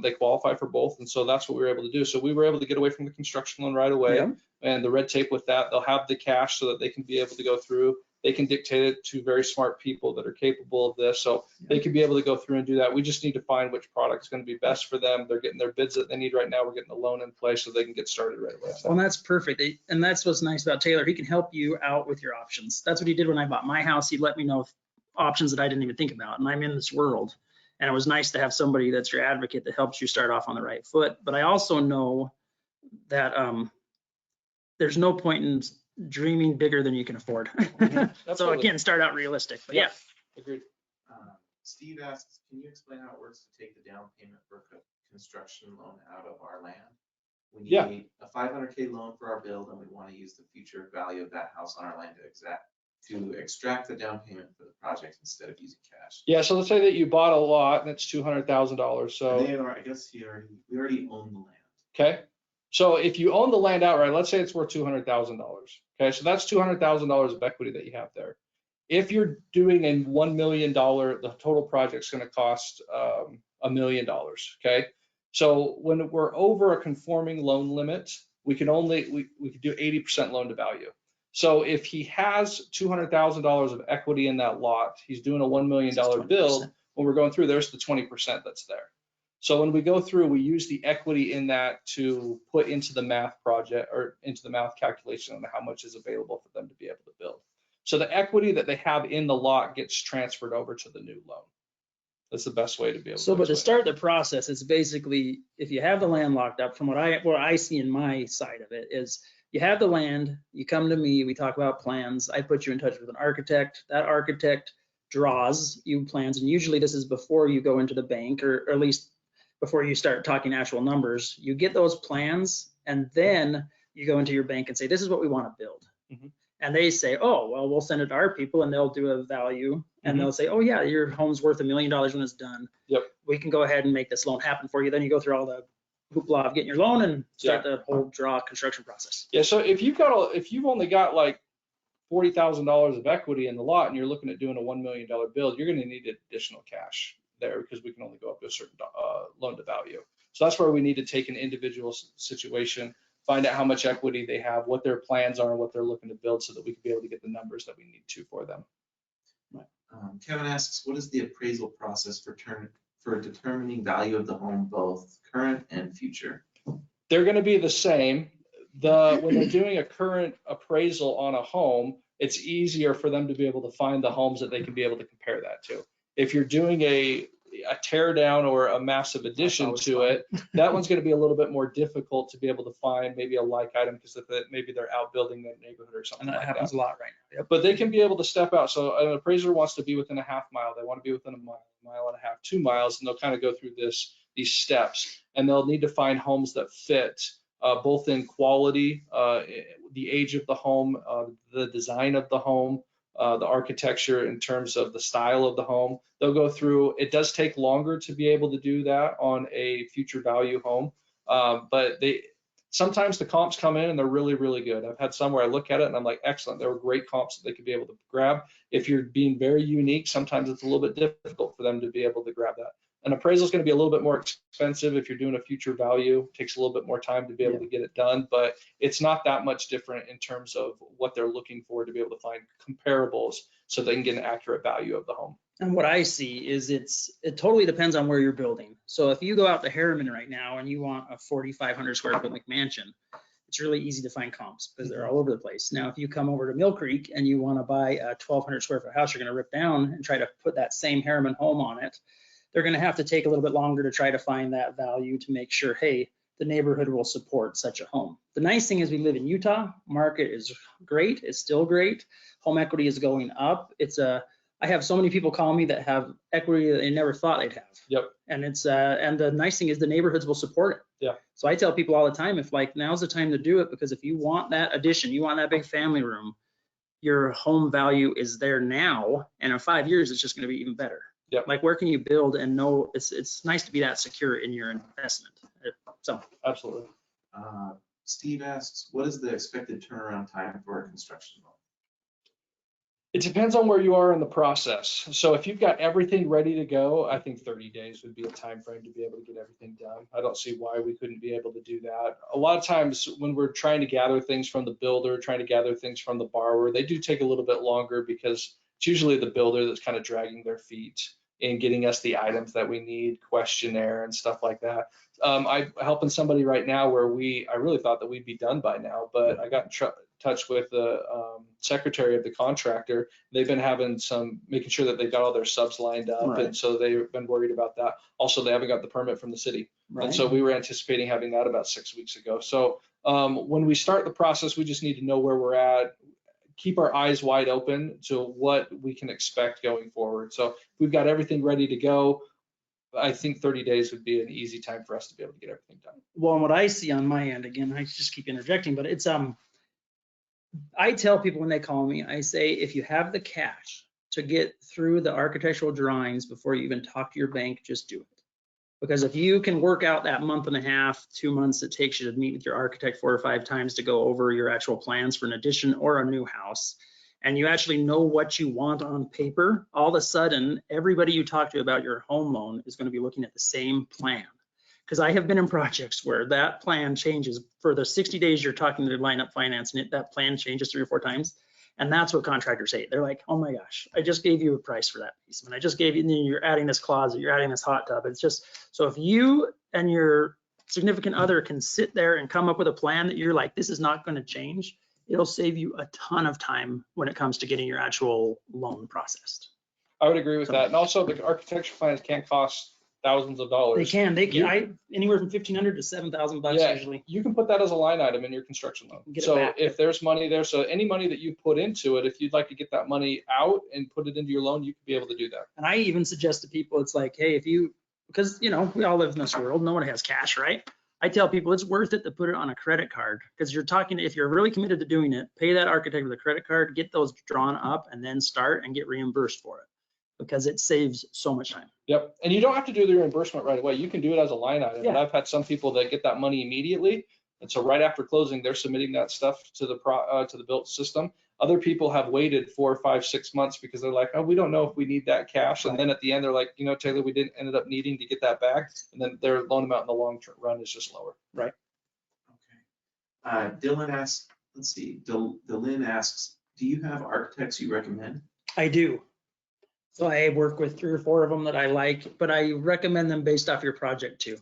They qualify for both, and so that's what we were able to do. So we were able to get away from the construction loan right away, and the red tape with that. They'll have the cash so that they can be able to go through. They can dictate it to very smart people that are capable of this, so they can be able to go through and do that. We just need to find which product is going to be best for them. They're getting their bids that they need right now. We're getting the loan in place so they can get started right away. Well, that's perfect, and that's what's nice about Taylor. He can help you out with your options. That's what he did when I bought my house. He let me know options that I didn't even think about, and I'm in this world. And it was nice to have somebody that's your advocate that helps you start off on the right foot. But I also know that there's no point in dreaming bigger than you can afford. So again, start out realistic. But yeah. Agreed. Steve asks, can you explain how it works to take the down payment for a construction loan out of our land? We need a $500K loan for our build, and we want to use the future value of that house on our land to extract the down payment for the project instead of using cash. Yeah, so let's say that you bought a lot and it's $200,000. So I guess we already own the land. Okay. So if you own the land outright, let's say it's worth $200,000. Okay, so that's $200,000 of equity that you have there. If you're doing a $1 million, the total project's going to cost $1 million. Okay. So when we're over a conforming loan limit, we can do 80% loan to value. So if he has $200,000 of equity in that lot, he's doing a $1 million build. When we're going through, there's the 20% that's there. So when we go through, we use the equity in that to put into the math project or into the math calculation on how much is available for them to be able to build. So the equity that they have in the lot gets transferred over to the new loan. That's the best way to be able to. So, but to start the process, it's basically, if you have the land locked up, from what I see in my side of it is, you have the land, you come to me, we talk about plans. I put you in touch with an architect. That architect draws you plans, and usually this is before you go into the bank, or at least before you start talking actual numbers. You get those plans, and then you go into your bank and say, this is what we want to build. Mhm. And they say, oh, well, we'll send it to our people, and they'll do a value, and Mhm. they'll say, oh yeah, your home's worth $1 million when it's done. Yep. We can go ahead and make this loan happen for you. Then you go through all the hoopla of getting your loan and start the whole draw construction process. Yeah, so if you've only got like $40,000 of equity in the lot and you're looking at doing a $1 million build, you're going to need additional cash there because we can only go up to a certain loan to value. So that's where we need to take an individual situation, find out how much equity they have, what their plans are, and what they're looking to build so that we can be able to get the numbers that we need to for them. Kevin asks, what is the appraisal process for determining value of the home, both current and future? They're going to be the same. When they're doing a current appraisal on a home, it's easier for them to be able to find the homes that they can be able to compare that to. If you're doing a tear down or a massive addition to it, that one's going to be a little bit more difficult to be able to find maybe a like item because maybe they're outbuilding that neighborhood or something. And that like happens a lot right now. Yep. But they can be able to step out. So an appraiser wants to be within a half mile. They want to be within a mile and a half, 2 miles, and they'll kind of go through these steps. And they'll need to find homes that fit both in quality, the age of the home, the design of the home, the architecture in terms of the style of the home. They'll go through. It does take longer to be able to do that on a future value home, but sometimes the comps come in and they're really, really good. I've had some where I look at it and I'm like, excellent. There were great comps that they could be able to grab. If you're being very unique, sometimes it's a little bit difficult for them to be able to grab that. An appraisal is going to be a little bit more expensive if you're doing a future value. It takes a little bit more time to be able to get it done, but it's not that much different in terms of what they're looking for to be able to find comparables so they can get an accurate value of the home. And what I see is it totally depends on where you're building. So if you go out to Harriman right now and you want a 4,500 square foot McMansion, it's really easy to find comps because they're all over the place. Now, if you come over to Mill Creek and you want to buy a 1,200 square foot house, you're going to rip down and try to put that same Harriman home on it. They're going to have to take a little bit longer to try to find that value to make sure, hey, the neighborhood will support such a home. The nice thing is we live in Utah. Market is great. It's still great. Home equity is going up. I have so many people call me that have equity that they never thought they'd have. Yep. And and the nice thing is the neighborhoods will support it. Yeah. So I tell people all the time, if like now's the time to do it, because if you want that addition, you want that big family room, your home value is there now, and in 5 years it's just going to be even better. Yep. Like where can you build and know it's nice to be that secure in your investment. So absolutely. Steve asks, what is the expected turnaround time for a construction loan? It depends on where you are in the process. So if you've got everything ready to go, I think 30 days would be a time frame to be able to get everything done. I don't see why we couldn't be able to do that. A lot of times when we're trying to gather things from the builder, trying to gather things from the borrower, they do take a little bit longer because it's usually the builder that's kind of dragging their feet in getting us the items that we need, questionnaire and stuff like that. I'm helping somebody right now where I really thought that we'd be done by now, but I got in touch with the secretary of the contractor. They've been making sure that they've got all their subs lined up. Right. And so they've been worried about that. Also, they haven't got the permit from the city. right. And so we were anticipating having that about 6 weeks ago. So when we start the process, we just need to know where we're at, keep our eyes wide open to what we can expect going forward. So we've got everything ready to go. I think 30 days would be an easy time for us to be able to get everything done. Well, and what I see on my end, again, I just keep interjecting, but it's I tell people when they call me, I say, if you have the cash to get through the architectural drawings before you even talk to your bank, just do it. Because if you can work out that month and a half, 2 months it takes you to meet with your architect 4 or 5 times to go over your actual plans for an addition or a new house, and you actually know what you want on paper, all of a sudden, everybody you talk to about your home loan is going to be looking at the same plan. Because I have been in projects where that plan changes for the 60 days you're talking to Line Up Finance, and that plan changes 3 or 4 times. And that's what contractors hate. They're like, oh my gosh, I just gave you a price for that piece. And I just gave you, and you're adding this closet, you're adding this hot tub. It's just, so if you and your significant other can sit there and come up with a plan that you're like, this is not going to change, it'll save you a ton of time when it comes to getting your actual loan processed. I would agree with that. And also the architecture plans can't cost thousands of dollars. They can anywhere from $1,500 to $7,000 usually. You can put that as a line item in your construction loan. So if there's money there, so any money that you put into it, if you'd like to get that money out and put it into your loan, you could be able to do that. And I even suggest to people, it's like, hey, if you because, you know, we all live in this world. No one has cash, right? I tell people it's worth it to put it on a credit card, because you're talking, if you're really committed to doing it, pay that architect with a credit card, get those drawn up, and then start and get reimbursed for it, because it saves so much time. Yep, and you don't have to do the reimbursement right away. You can do it as a line item. Yeah. But I've had some people that get that money immediately, and so right after closing, they're submitting that stuff to the built system. Other people have waited 4, 5, 6 months because they're like, oh, we don't know if we need that cash, and then at the end they're like, you know, Taylor, we didn't ended up needing to get that back, and then their loan amount in the long term run is just lower. Right. Okay. Dylan asks, let's see, Dylan asks, do you have architects you recommend? I do. So I work with 3 or 4 of them that I like, but I recommend them based off your project too.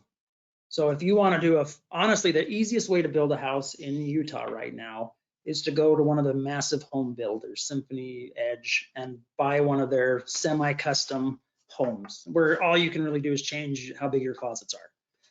So if you want to do honestly, the easiest way to build a house in Utah right now is to go to one of the massive home builders, Symphony Edge, and buy one of their semi-custom homes where all you can really do is change how big your closets are.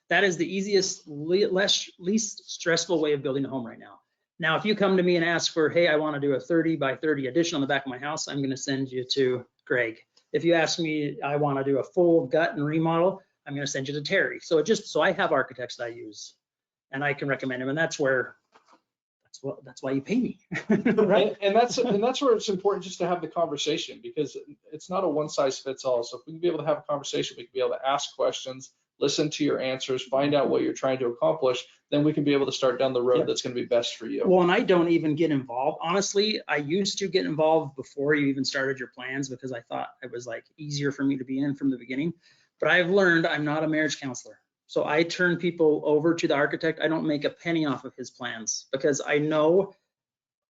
That is the easiest, least stressful way of building a home right now. Now, if you come to me and ask for, hey, I want to do a 30 by 30 addition on the back of my house, I'm going to send you to Greg. If you ask me, I want to do a full gut and remodel, I'm going to send you to Terry. So I have architects that I use, and I can recommend them, and that's why you pay me. Right? And that's where it's important just to have the conversation, because it's not a one size fits all. So if we can be able to have a conversation, we can be able to ask questions, listen to your answers, find out what you're trying to accomplish, then we can be able to start down the road that's going to be best for you. Well, and I don't even get involved. Honestly, I used to get involved before you even started your plans, because I thought it was like easier for me to be in from the beginning. But I've learned I'm not a marriage counselor. So I turn people over to the architect. I don't make a penny off of his plans, because I know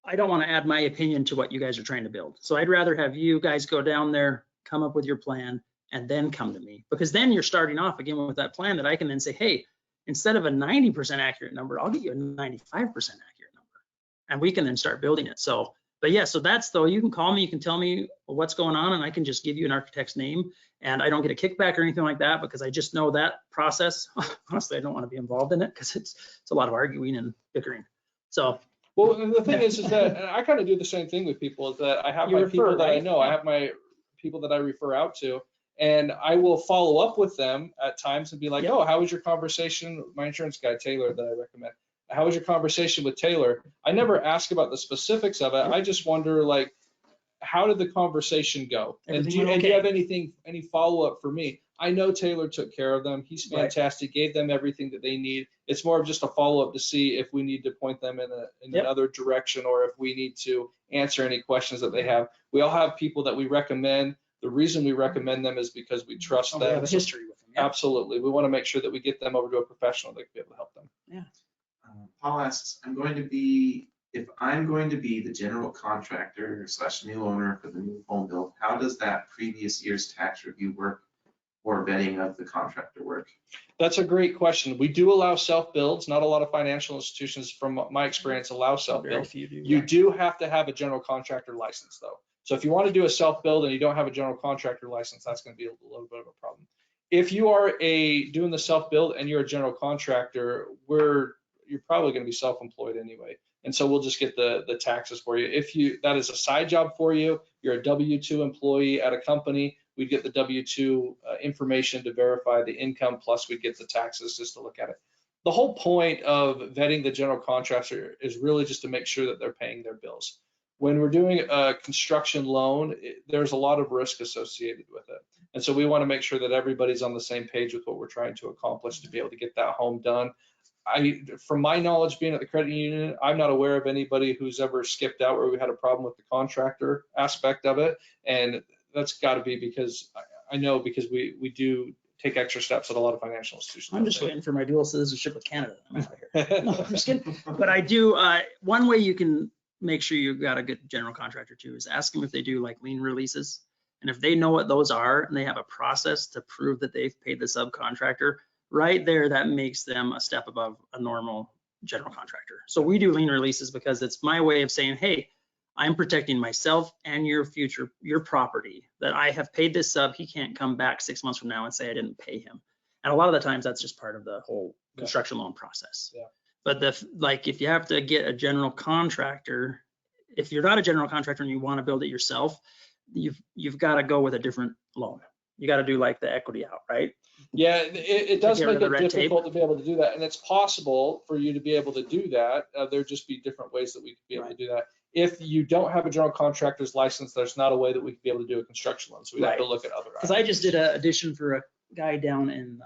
I don't want to add my opinion to what you guys are trying to build. So I'd rather have you guys go down there, come up with your plan, and then come to me, because then you're starting off again with that plan that I can then say, hey, instead of a 90% accurate number, I'll get you a 95% accurate number, and we can then start building it. So, but yeah, so that's though, you can call me, you can tell me what's going on, and I can just give you an architect's name, and I don't get a kickback or anything like that, because I just know that process. Honestly, I don't want to be involved in it, because it's a lot of arguing and bickering. So. Well, and the thing is that, and I kind of do the same thing with people, is that I have my people that I know, I have my people that I refer out to, and I will follow up with them at times and be like, oh, how was your conversation with my insurance guy, Taylor, that I recommend? How was your conversation with Taylor? I never ask about the specifics of it. I just wonder, like, how did the conversation go? And do you have any follow-up for me? I know Taylor took care of them. He's fantastic, gave them everything that they need. It's more of just a follow-up to see if we need to point them in another direction, or if we need to answer any questions that they have. We all have people that we recommend. The reason we recommend them is because we trust them. We have a history with them. Yeah. Absolutely. We want to make sure that we get them over to a professional that can be able to help them. Yeah. Paul asks, if I'm going to be the general contractor / new owner for the new home build, how does that previous year's tax review work or vetting of the contractor work? That's a great question. We do allow self-builds. Not a lot of financial institutions, from my experience, allow self-builds. You do have to have a general contractor license, though. So if you want to do a self-build and you don't have a general contractor license, that's going to be a little bit of a problem. If you are doing the self-build and you're a general contractor, you're probably going to be self-employed anyway. And so we'll just get the taxes for you. If that is a side job for you, you're a W-2 employee at a company, we'd get the W-2 information to verify the income, plus we'd get the taxes just to look at it. The whole point of vetting the general contractor is really just to make sure that they're paying their bills. When we're doing a construction loan, there's a lot of risk associated with it. And so we want to make sure that everybody's on the same page with what we're trying to accomplish to be able to get that home done. From my knowledge, being at the credit union, I'm not aware of anybody who's ever skipped out where we had a problem with the contractor aspect of it. And that's got to be because I know, because we do take extra steps at a lot of financial institutions. I'm just waiting for my dual citizenship with Canada. I'm out of here. No, I'm just kidding. But I do, one way you can make sure you've got a good general contractor too is ask them if they do like lien releases. And if they know what those are and they have a process to prove that they've paid the subcontractor, right there, that makes them a step above a normal general contractor. So we do lien releases because it's my way of saying, hey, I'm protecting myself and your property, that I have paid this sub. He can't come back 6 months from now and say I didn't pay him. And a lot of the times that's just part of the whole construction loan process. Yeah. But if you have to get a general contractor, if you're not a general contractor and you want to build it yourself, you've got to go with a different loan. You got to do like the equity out, right? Yeah, it does Get make rid of it the red tape. difficult to be able to do that, and it's possible for you to be able to do that. There'd just be different ways that we could be able to do that. If you don't have a general contractor's license, there's not a way that we could be able to do a construction loan, so we'd have to Right. look at other Because I just options. did an addition for a guy down in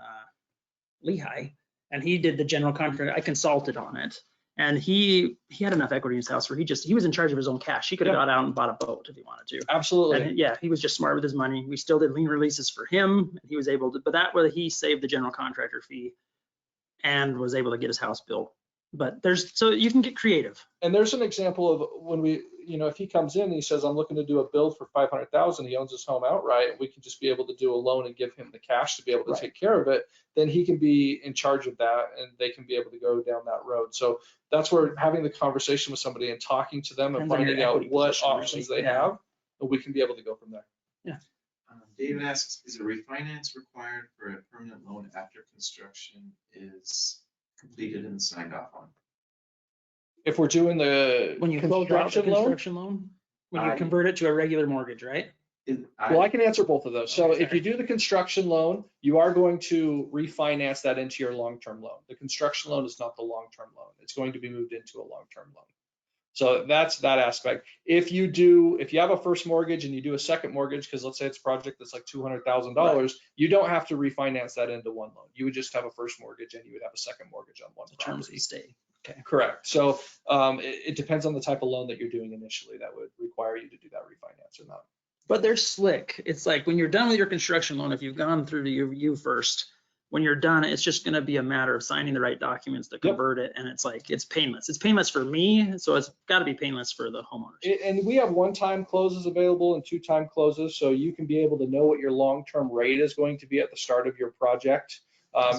Lehigh, and he did the general contract. I consulted on it, and he had enough equity in his house where he was in charge of his own cash. He could have Yeah. got out and bought a boat if he wanted to. Absolutely. And yeah, he was just smart with his money. We still did lien releases for him. And he was able to, but that way he saved the general contractor fee and was able to get his house built. But so you can get creative. And there's an example of when we, if he comes in and he says, I'm looking to do a build for 500,000, he owns his home outright, we can just be able to do a loan and give him the cash to be able to Right. take care of it. Then he can be in charge of that and they can be able to go down that road. So that's where having the conversation with somebody and talking to them and Depends on your finding out equity what position, options really. they Yeah. have, and we can be able to go from there. David asks, is a refinance required for a permanent loan after construction is completed and signed off on? If we're doing the When you close out the construction loan, construction loan, when you convert it to a regular mortgage, right? well, I can answer both of those. So Okay, if you do the construction loan, you are going to refinance that into your long-term loan. The construction loan is not the long-term loan. It's going to be moved into a long-term loan. So that's that aspect. If you have a first mortgage and you do a second mortgage, because let's say it's a project that's like $200,000, you don't have to refinance that into one loan. You would just have a first mortgage and you would have a second mortgage on one The terms property. would stay. Okay. Correct. So it depends on the type of loan that you're doing initially that would require you to do that refinance or not. But they're slick. It's like when you're done with your construction loan, if you've gone through to you first, when you're done, it's just going to be a matter of signing the right documents to convert it. And it's like, it's painless. It's painless for me. So it's got to be painless for the homeowners. And we have one-time closes available and two-time closes, so you can be able to know what your long-term rate is going to be at the start of your project.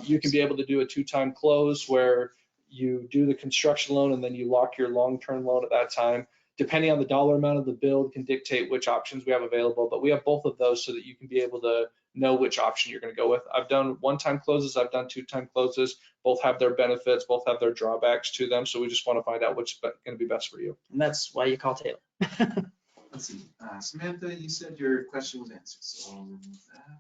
You can be able to do a two-time close where you do the construction loan and then you lock your long-term loan at that time. Depending on the dollar amount of the build can dictate which options we have available, but we have both of those so that you can be able to know which option you're going to go with. I've done one-time closes, I've done two-time closes. Both have their benefits, both have their drawbacks to them. So we just want to find out which is going to be best for you. And that's why you call Taylor. Let's see, Samantha, you said your question was answered, so I'll remove that.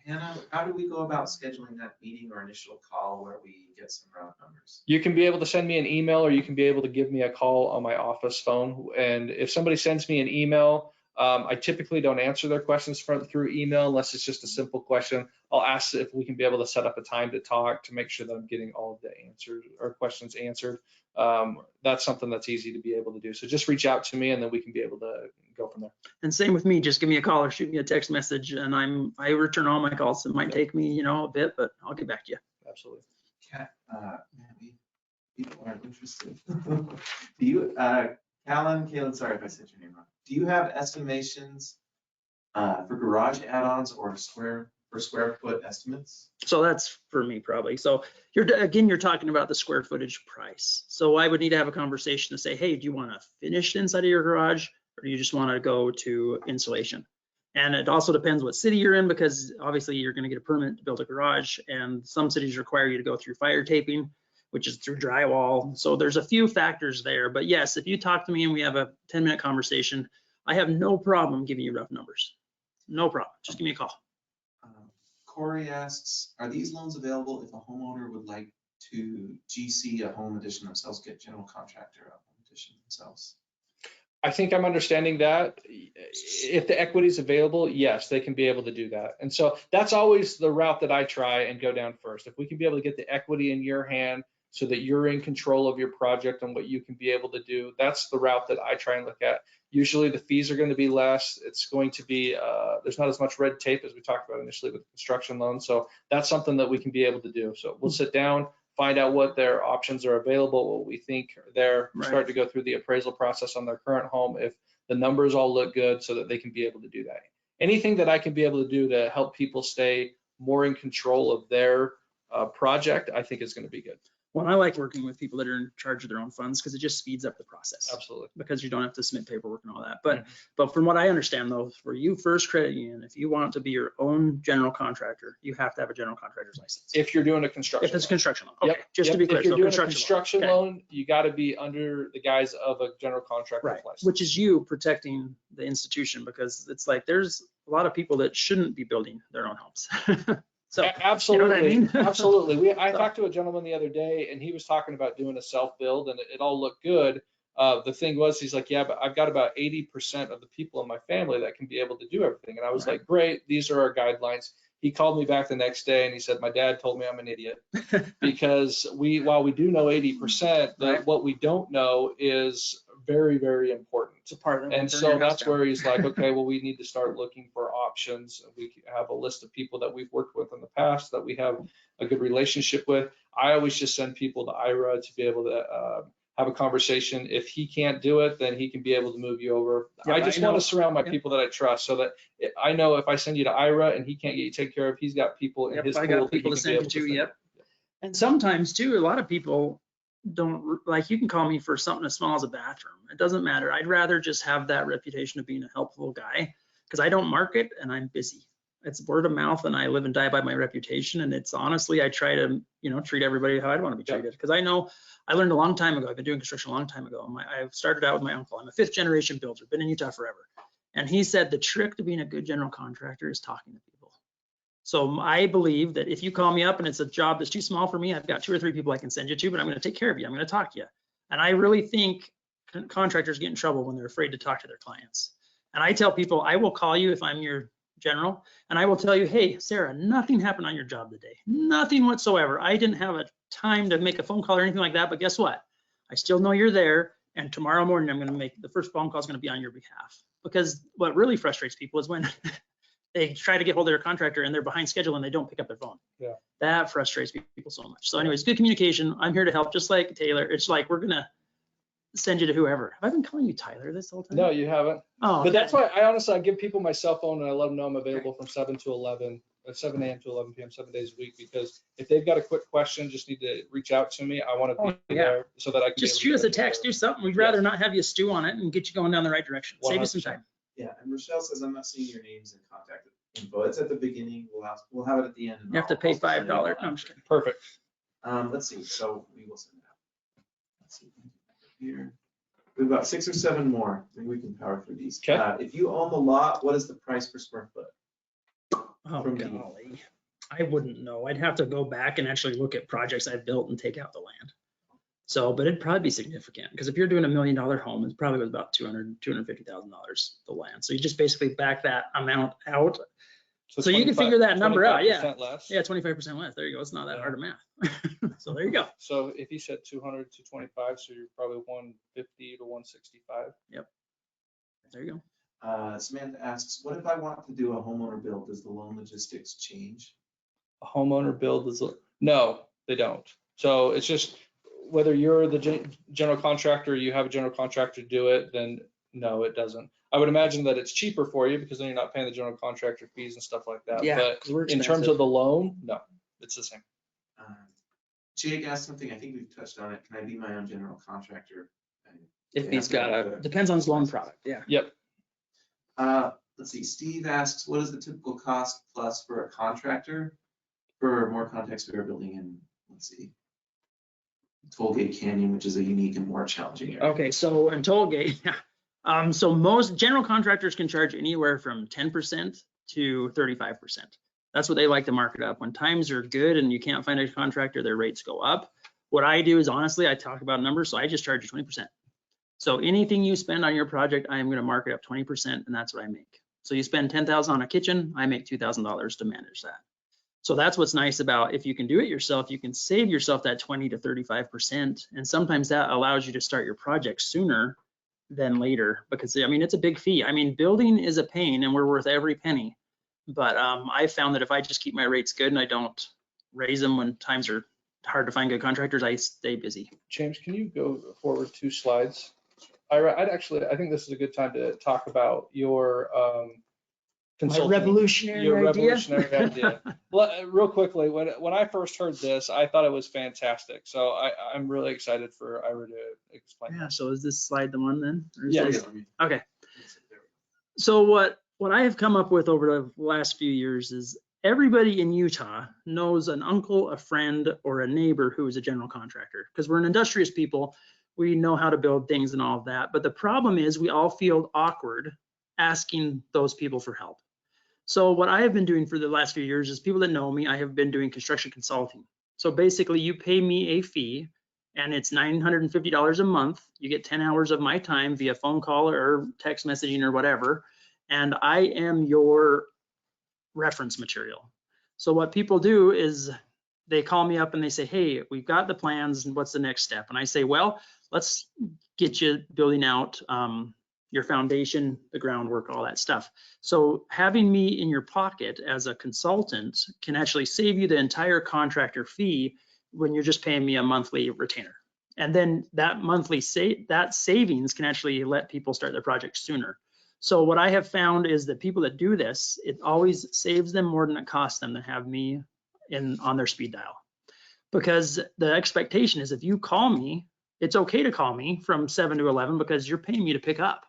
Hannah, how do we go about scheduling that meeting or initial call where we get some round numbers? You can be able to send me an email or you can be able to give me a call on my office phone. And if somebody sends me an email, I typically don't answer their questions through email unless it's just a simple question. I'll ask if we can be able to set up a time to talk to make sure that I'm getting all of the answers or questions answered. That's something that's easy to be able to do. So just reach out to me and then we can be able to go from there. And same with me, just give me a call or shoot me a text message and I return all my calls. It might take me, a bit, but I'll get back to you. Absolutely. Cat, man, people aren't interested. Do you, Callan, sorry if I said your name wrong. Do you have estimations for garage add-ons or square foot estimates? So that's for me probably. So you're talking about the square footage price. So I would need to have a conversation to say, hey, do you want to finish inside of your garage or do you just want to go to insulation? And it also depends what city you're in because obviously you're going to get a permit to build a garage and some cities require you to go through fire taping, which is through drywall. So there's a few factors there. But yes, if you talk to me and we have a 10-minute conversation, I have no problem giving you rough numbers. No problem. Just give me a call. Corey asks, are these loans available if a homeowner would like to GC a home addition themselves, get general contractor a home addition themselves? I think I'm understanding that. If the equity is available, yes, they can be able to do that. And so that's always the route that I try and go down first. If we can be able to get the equity in your hand so that you're in control of your project and what you can be able to do, that's the route that I try and look at. Usually the fees are going to be less. It's going to be, there's not as much red tape as we talked about initially with the construction loan. So that's something that we can be able to do. So we'll sit down, find out what their options are available, what we think they're start to go through the appraisal process on their current home. If the numbers all look good so that they can be able to do that. Anything that I can be able to do to help people stay more in control of their project, I think is going to be good. Well, I like working with people that are in charge of their own funds because it just speeds up the process. Absolutely. Because you don't have to submit paperwork and all that. But from what I understand though, for you First Credit Union, if you want to be your own general contractor, you have to have a general contractor's license. If you're doing a construction If it's a loan. construction loan. Okay, Yep, just yep. to be clear. If you're so doing a loan. construction Okay. loan, you got to be under the guise of a general contractor's Right, license. which is you protecting the institution because it's like there's a lot of people that shouldn't be building their own homes. So, Absolutely, you know what I mean? absolutely. I So- talked to a gentleman the other day, and he was talking about doing a self-build, and it all looked good. The thing was, he's like, yeah, but I've got about 80% of the people in my family that can be able to do everything. And I was Right. like, great, these are our guidelines. He called me back the next day, and he said, my dad told me I'm an idiot because while we do know 80%, Right. what we don't know is very, very important. It's a part of it. And so that's where he's like, okay, well, we need to start looking for options. We have a list of people that we've worked with in the past that we have a good relationship with. I always just send people to IRA to be able to have a conversation. If he can't do it, then he can be able to move you over. Yeah, I just I know. want to surround my Yep. people that I trust so that I know if I send you to IRA and he can't get you taken care of, he's got people in Yep, his I pool got that he people to can be send you able to, send. yep. And sometimes too, a lot of people don't like, you can call me for something as small as a bathroom. It doesn't matter. I'd rather just have that reputation of being a helpful guy because I don't market and I'm busy. It's word of mouth and I live and die by my reputation. And it's honestly, I try to, treat everybody how I'd want to be Yep. treated. Because I know I learned a long time ago. I've been doing construction a long time ago. I started out with my uncle. I'm a 5th generation builder, been in Utah forever. And he said the trick to being a good general contractor is talking to people. So I believe that if you call me up and it's a job that's too small for me, I've got 2 or 3 people I can send you to, but I'm going to take care of you. I'm going to talk to you. And I really think contractors get in trouble when they're afraid to talk to their clients. And I tell people, I will call you if I'm your general, and I will tell you, hey, Sarah, nothing happened on your job today. Nothing whatsoever. I didn't have a time to make a phone call or anything like that, but guess what? I still know you're there. And tomorrow morning, I'm going to make the first phone call is going to be on your behalf. Because what really frustrates people is when they try to get hold of their contractor and they're behind schedule and they don't pick up their phone. Yeah. That frustrates people so much. So anyways, good communication. I'm here to help, just like Taylor. It's like, we're going to send you to whoever. Have I been calling you Tyler this whole time? No, you haven't. Oh, But that's why I give people my cell phone and I let them know I'm available from 7 to 11, 7 a.m. to 11 p.m. 7 days a week, because if they've got a quick question, just need to reach out to me. I want to be there so that I can just be able shoot to us a get text, there. do something. We'd rather not have you stew on it and get you going down the right direction. Save you some 100%. time. Yeah, and Rochelle says, I'm not seeing your names and contact info. It's at the beginning. We'll have it at the end. and You have to I'll- pay I'll send it $5. all No, out. I'm just kidding. Perfect. Let's see, so we will send it out. Let's see, here. We've got 6 or 7 more. Maybe we can power through these. Okay. If you own the lot, what is the price per square foot? Oh, From the- golly. I wouldn't know. I'd have to go back and actually look at projects I've built and take out the land. So, but it'd probably be significant because if you're doing $1 million home, it's probably worth about $250,000 the land. So you just basically back that amount out. So you can figure that number out, yeah. 25% less. Yeah, 25% less. There you go. It's not that hard of math. So there you go. So if you said 200 to 25, so you're probably 150 to 165. There you go. Samantha asks, what if I want to do a homeowner build? Does the loan logistics change? A homeowner build is, no, they don't. So it's just whether you're the general contractor, or you have a general contractor do it, then no, it doesn't. I would imagine that it's cheaper for you because then you're not paying the general contractor fees and stuff like that. Yeah, But 'cause we're in terms expensive. of the loan, no, it's the same. Jake asked something, I think we've touched on it. Can I be my own general contractor? If Yeah, he's got yeah. depends on his loan product. Yeah. Yep. Let's see, Steve asks, what is the typical cost plus for a contractor? For more context, we are building in, let's see, Tollgate Canyon, which is a unique and more challenging area. Okay, so in Tollgate, so most general contractors can charge anywhere from 10% to 35%. That's what they like to market up. When times are good and you can't find a contractor, their rates go up. What I do is honestly, I talk about numbers, so I just charge you 20%. So anything you spend on your project, I am going to mark it up 20%, and that's what I make. So you spend $10,000 on a kitchen, I make $2,000 to manage that. So that's what's nice about if you can do it yourself, you can save yourself that 20 to 35%. And sometimes that allows you to start your project sooner than later because I mean, it's a big fee. I mean, building is a pain and we're worth every penny. But I found that if I just keep my rates good and I don't raise them when times are hard to find good contractors, I stay busy. James, can you go forward 2 slides? I think this is a good time to talk about your consulting. revolutionary Your idea. revolutionary idea. Well, real quickly, when I first heard this, I thought it was fantastic. So I'm really excited for Ira to explain. Yeah, so is this slide the one then? Or is Yeah. this- Okay. So what I have come up with over the last few years is everybody in Utah knows an uncle, a friend, or a neighbor who is a general contractor, because we're an industrious people. We know how to build things and all of that. But the problem is we all feel awkward asking those people for help. So what I have been doing for the last few years is, people that know me, I have been doing construction consulting. So basically you pay me a fee, and it's $950 a month. You get 10 hours of my time via phone call or text messaging or whatever. And I am your reference material. So what people do is they call me up and they say, hey, we've got the plans, and what's the next step? And I say, well, let's get you building out your foundation, the groundwork, all that stuff. So having me in your pocket as a consultant can actually save you the entire contractor fee when you're just paying me a monthly retainer. And then that monthly that savings can actually let people start their project sooner. So what I have found is that people that do this, it always saves them more than it costs them to have me on their speed dial. Because the expectation is, if you call me, it's okay to call me from 7 to 11 because you're paying me to pick up.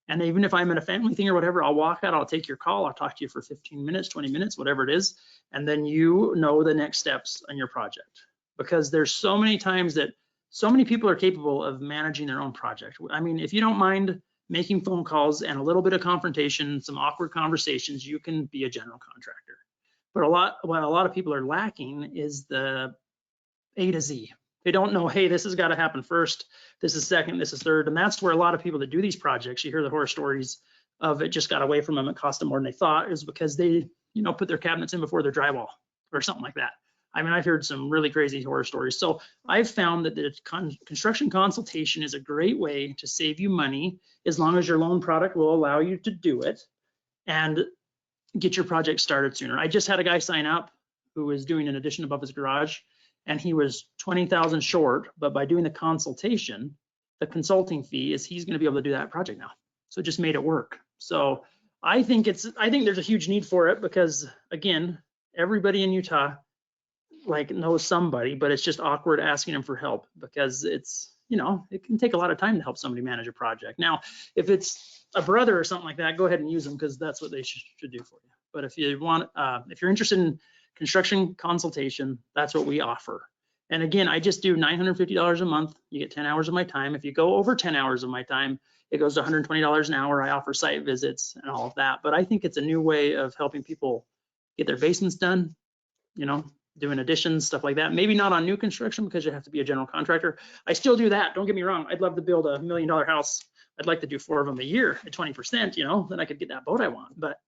And even if I'm in a family thing or whatever, I'll walk out, I'll take your call, I'll talk to you for 15 minutes, 20 minutes, whatever it is. And then you know the next steps on your project. Because there's so many times that so many people are capable of managing their own project. I mean, if you don't mind making phone calls and a little bit of confrontation, some awkward conversations, you can be a general contractor. But what a lot of people are lacking is the A to Z. They don't know, hey, this has got to happen first, this is second, this is third. And that's where a lot of people that do these projects, you hear the horror stories of it just got away from them, it cost them more than they thought, is because they, put their cabinets in before their drywall or something like that. I mean, I've heard some really crazy horror stories. So I've found that the construction consultation is a great way to save you money, as long as your loan product will allow you to do it and get your project started sooner. I just had a guy sign up who was doing an addition above his garage, and he was 20,000 short, but by doing the consultation, the consulting fee is he's going to be able to do that project now. So it just made it work. So I think there's a huge need for it, because again, everybody in Utah knows somebody, but it's just awkward asking them for help, because it's, it can take a lot of time to help somebody manage a project. Now, if it's a brother or something like that, go ahead and use them, because that's what they should do for you. But if you want, if you're interested in construction consultation, that's what we offer. And again, I just do $950 a month. You get 10 hours of my time. If you go over 10 hours of my time, it goes to $120 an hour. I offer site visits and all of that. But I think it's a new way of helping people get their basements done, doing additions, stuff like that. Maybe not on new construction, because you have to be a general contractor. I still do that. Don't get me wrong. I'd love to build $1 million house. I'd like to do 4 of them a year at 20%, then I could get that boat I want. But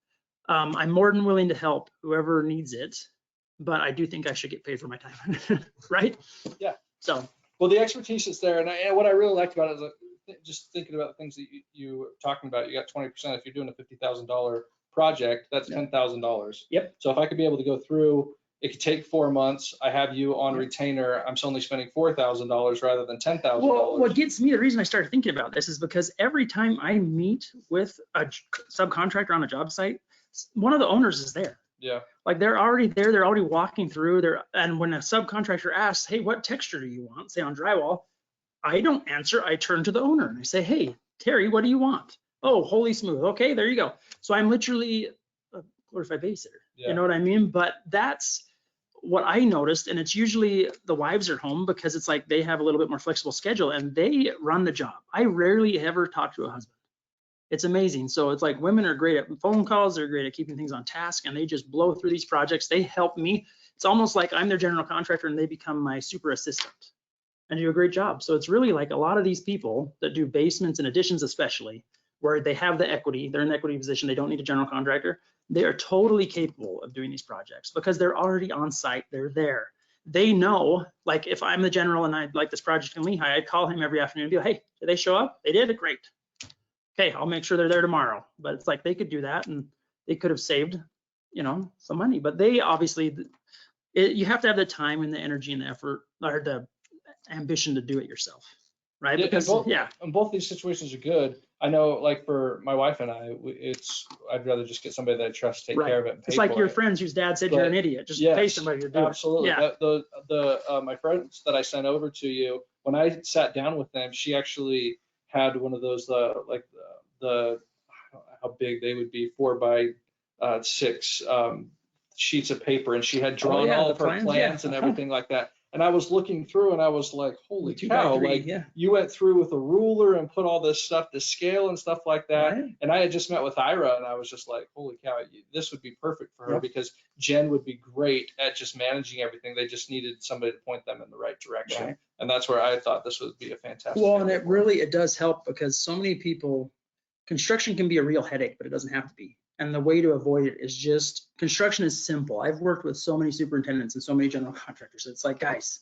I'm more than willing to help whoever needs it. But I do think I should get paid for my time, right? Yeah. So. Well, the expertise is there, and what I really liked about it is just thinking about the things that you were talking about. You got 20%. If you're doing a $50,000 project, that's $10,000. Yep. So if I could be able to go through, it could take 4 months. I have you on retainer. I'm only spending $4,000 rather than $10,000. Well, what gets me, the reason I started thinking about this is because every time I meet with a subcontractor on a job site, one of the owners is there. Yeah. They're already there, they're already walking through there. And when a subcontractor asks, hey, what texture do you want, say on drywall, I don't answer, I turn to the owner and I say, hey, Terry, what do you want? Oh, holy smooth. Okay, there you go. So I'm literally a glorified babysitter. Yeah. You know what I mean? But that's what I noticed. And it's usually the wives are home, because it's like they have a little bit more flexible schedule and they run the job. I rarely ever talk to a husband. It's amazing. So it's like women are great at phone calls, they're great at keeping things on task, and they just blow through these projects. They help me. It's almost like I'm their general contractor and they become my super assistant and do a great job. So it's really like a lot of these people that do basements and additions, especially where they have the equity, they're in the equity position, they don't need a general contractor. They are totally capable of doing these projects because they're already on site, they're there. They know, like if I'm the general and I'd like this project in Lehigh, I'd call him every afternoon and be like, hey, did they show up? They did? Great. Okay, I'll make sure they're there tomorrow. But it's like they could do that and they could have saved, some money. But they obviously, you have to have the time and the energy and the effort, or the ambition to do it yourself. right? Yeah, Because, and both these situations are good. I know, like for my wife and I, I'd rather just get somebody that I trust to take care of it and pay it's like for your it. friends whose dad said you're an idiot. Just pay Yes, somebody to do it. absolutely. Yeah. My friends that I sent over to you, when I sat down with them, she actually had one of those like the how big they would be, 4x6 sheets of paper, and she had drawn all the of her plans, plans and everything like that. And I was looking through and I was like, holy 2 cow, by 3, like yeah. you went through with a ruler and put all this stuff to scale and stuff like that. Right. And I had just met with Ira and I was just like, holy cow, this would be perfect for her because Jen would be great at just managing everything. They just needed somebody to point them in the right direction. Right. And that's where I thought this would be a fantastic. Well, and it does help because so many people, construction can be a real headache, but it doesn't have to be. And the way to avoid it is just, construction is simple. I've worked with so many superintendents and so many general contractors. It's like, guys,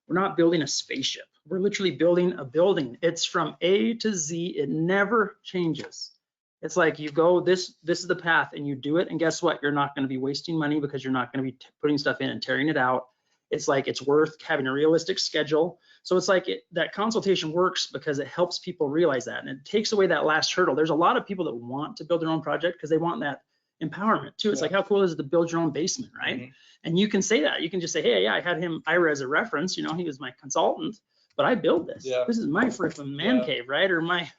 we're not building a spaceship. We're literally building a building. It's from A to Z. It never changes. It's like you go, this is the path, and you do it. And guess what? You're not going to be wasting money because you're not going to be putting stuff in and tearing it out. It's like it's worth having a realistic schedule. So it's like that consultation works because it helps people realize that, and it takes away that last hurdle. There's a lot of people that want to build their own project because they want that empowerment too. It's like, how cool is it to build your own basement, right? Mm-hmm. And you can say that. You can just say, hey, yeah, I had Ira as a reference. He was my consultant, but I built this. Yeah. This is my freaking man cave, right? Or my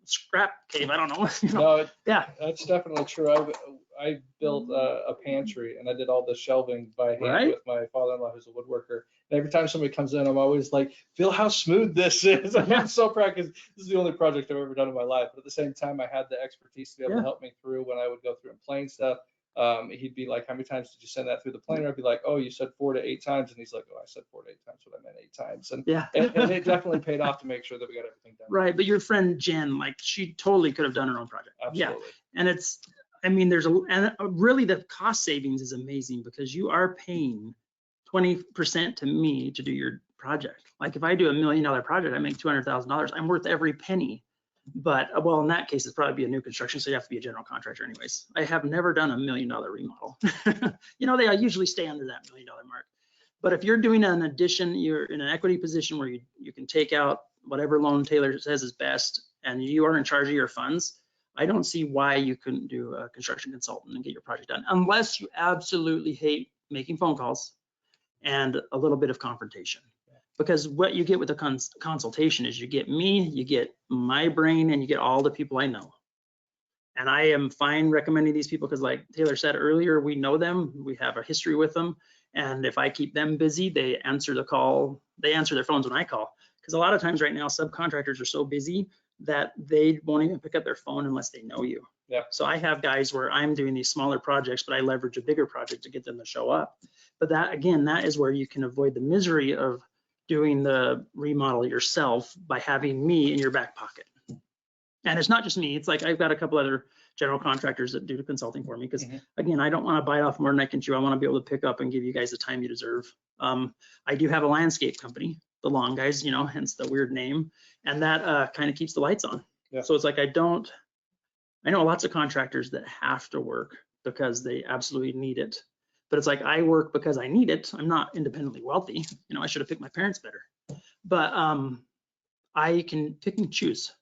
scrap cave. I don't know. No, that's definitely true. I built a pantry and I did all the shelving by hand with my father-in-law, who's a woodworker. And every time somebody comes in, I'm always like, feel how smooth this is. I'm so proud because this is the only project I've ever done in my life. But at the same time, I had the expertise to be able to help me through when I would go through and plane stuff. He'd be like, how many times did you send that through the planer? I'd be like, oh, you said 4 to 8 times. And he's like, oh, I said 4 to 8 times what I meant 8 times. And, and it definitely paid off to make sure that we got everything done. Right. But your friend Jen, like, she totally could have done her own project. Absolutely. Yeah. And really the cost savings is amazing because you are paying 20% to me to do your project. Like if I do $1 million project, I make $200,000. I'm worth every penny. But well, in that case, it's probably be a new construction, so you have to be a general contractor anyways. I have never done $1 million remodel. They usually stay under that $1 million mark. But if you're doing an addition, you're in an equity position where you can take out whatever loan Taylor says is best, and you are in charge of your funds. I don't see why you couldn't do a construction consultant and get your project done, unless you absolutely hate making phone calls and a little bit of confrontation. Because what you get with a consultation is you get me, you get my brain, and you get all the people I know. And I am fine recommending these people because, like Taylor said earlier, we know them, we have a history with them. And if I keep them busy, they answer the call, they answer their phones when I call. Because a lot of times right now, subcontractors are so busy that they won't even pick up their phone unless they know you. Yeah. So I have guys where I'm doing these smaller projects, but I leverage a bigger project to get them to show up. But that, again, that is where you can avoid the misery of doing the remodel yourself by having me in your back pocket. And it's not just me. It's like I've got a couple other general contractors that do the consulting for me because, again, I don't want to bite off more than I can chew. I want to be able to pick up and give you guys the time you deserve. I do have a landscape company, the Long Guys, hence the weird name, and that kind of keeps the lights on. Yeah. So it's like I know lots of contractors that have to work because they absolutely need it. But it's like I work because I need it. I'm not independently wealthy. I should have picked my parents better. But I can pick and choose.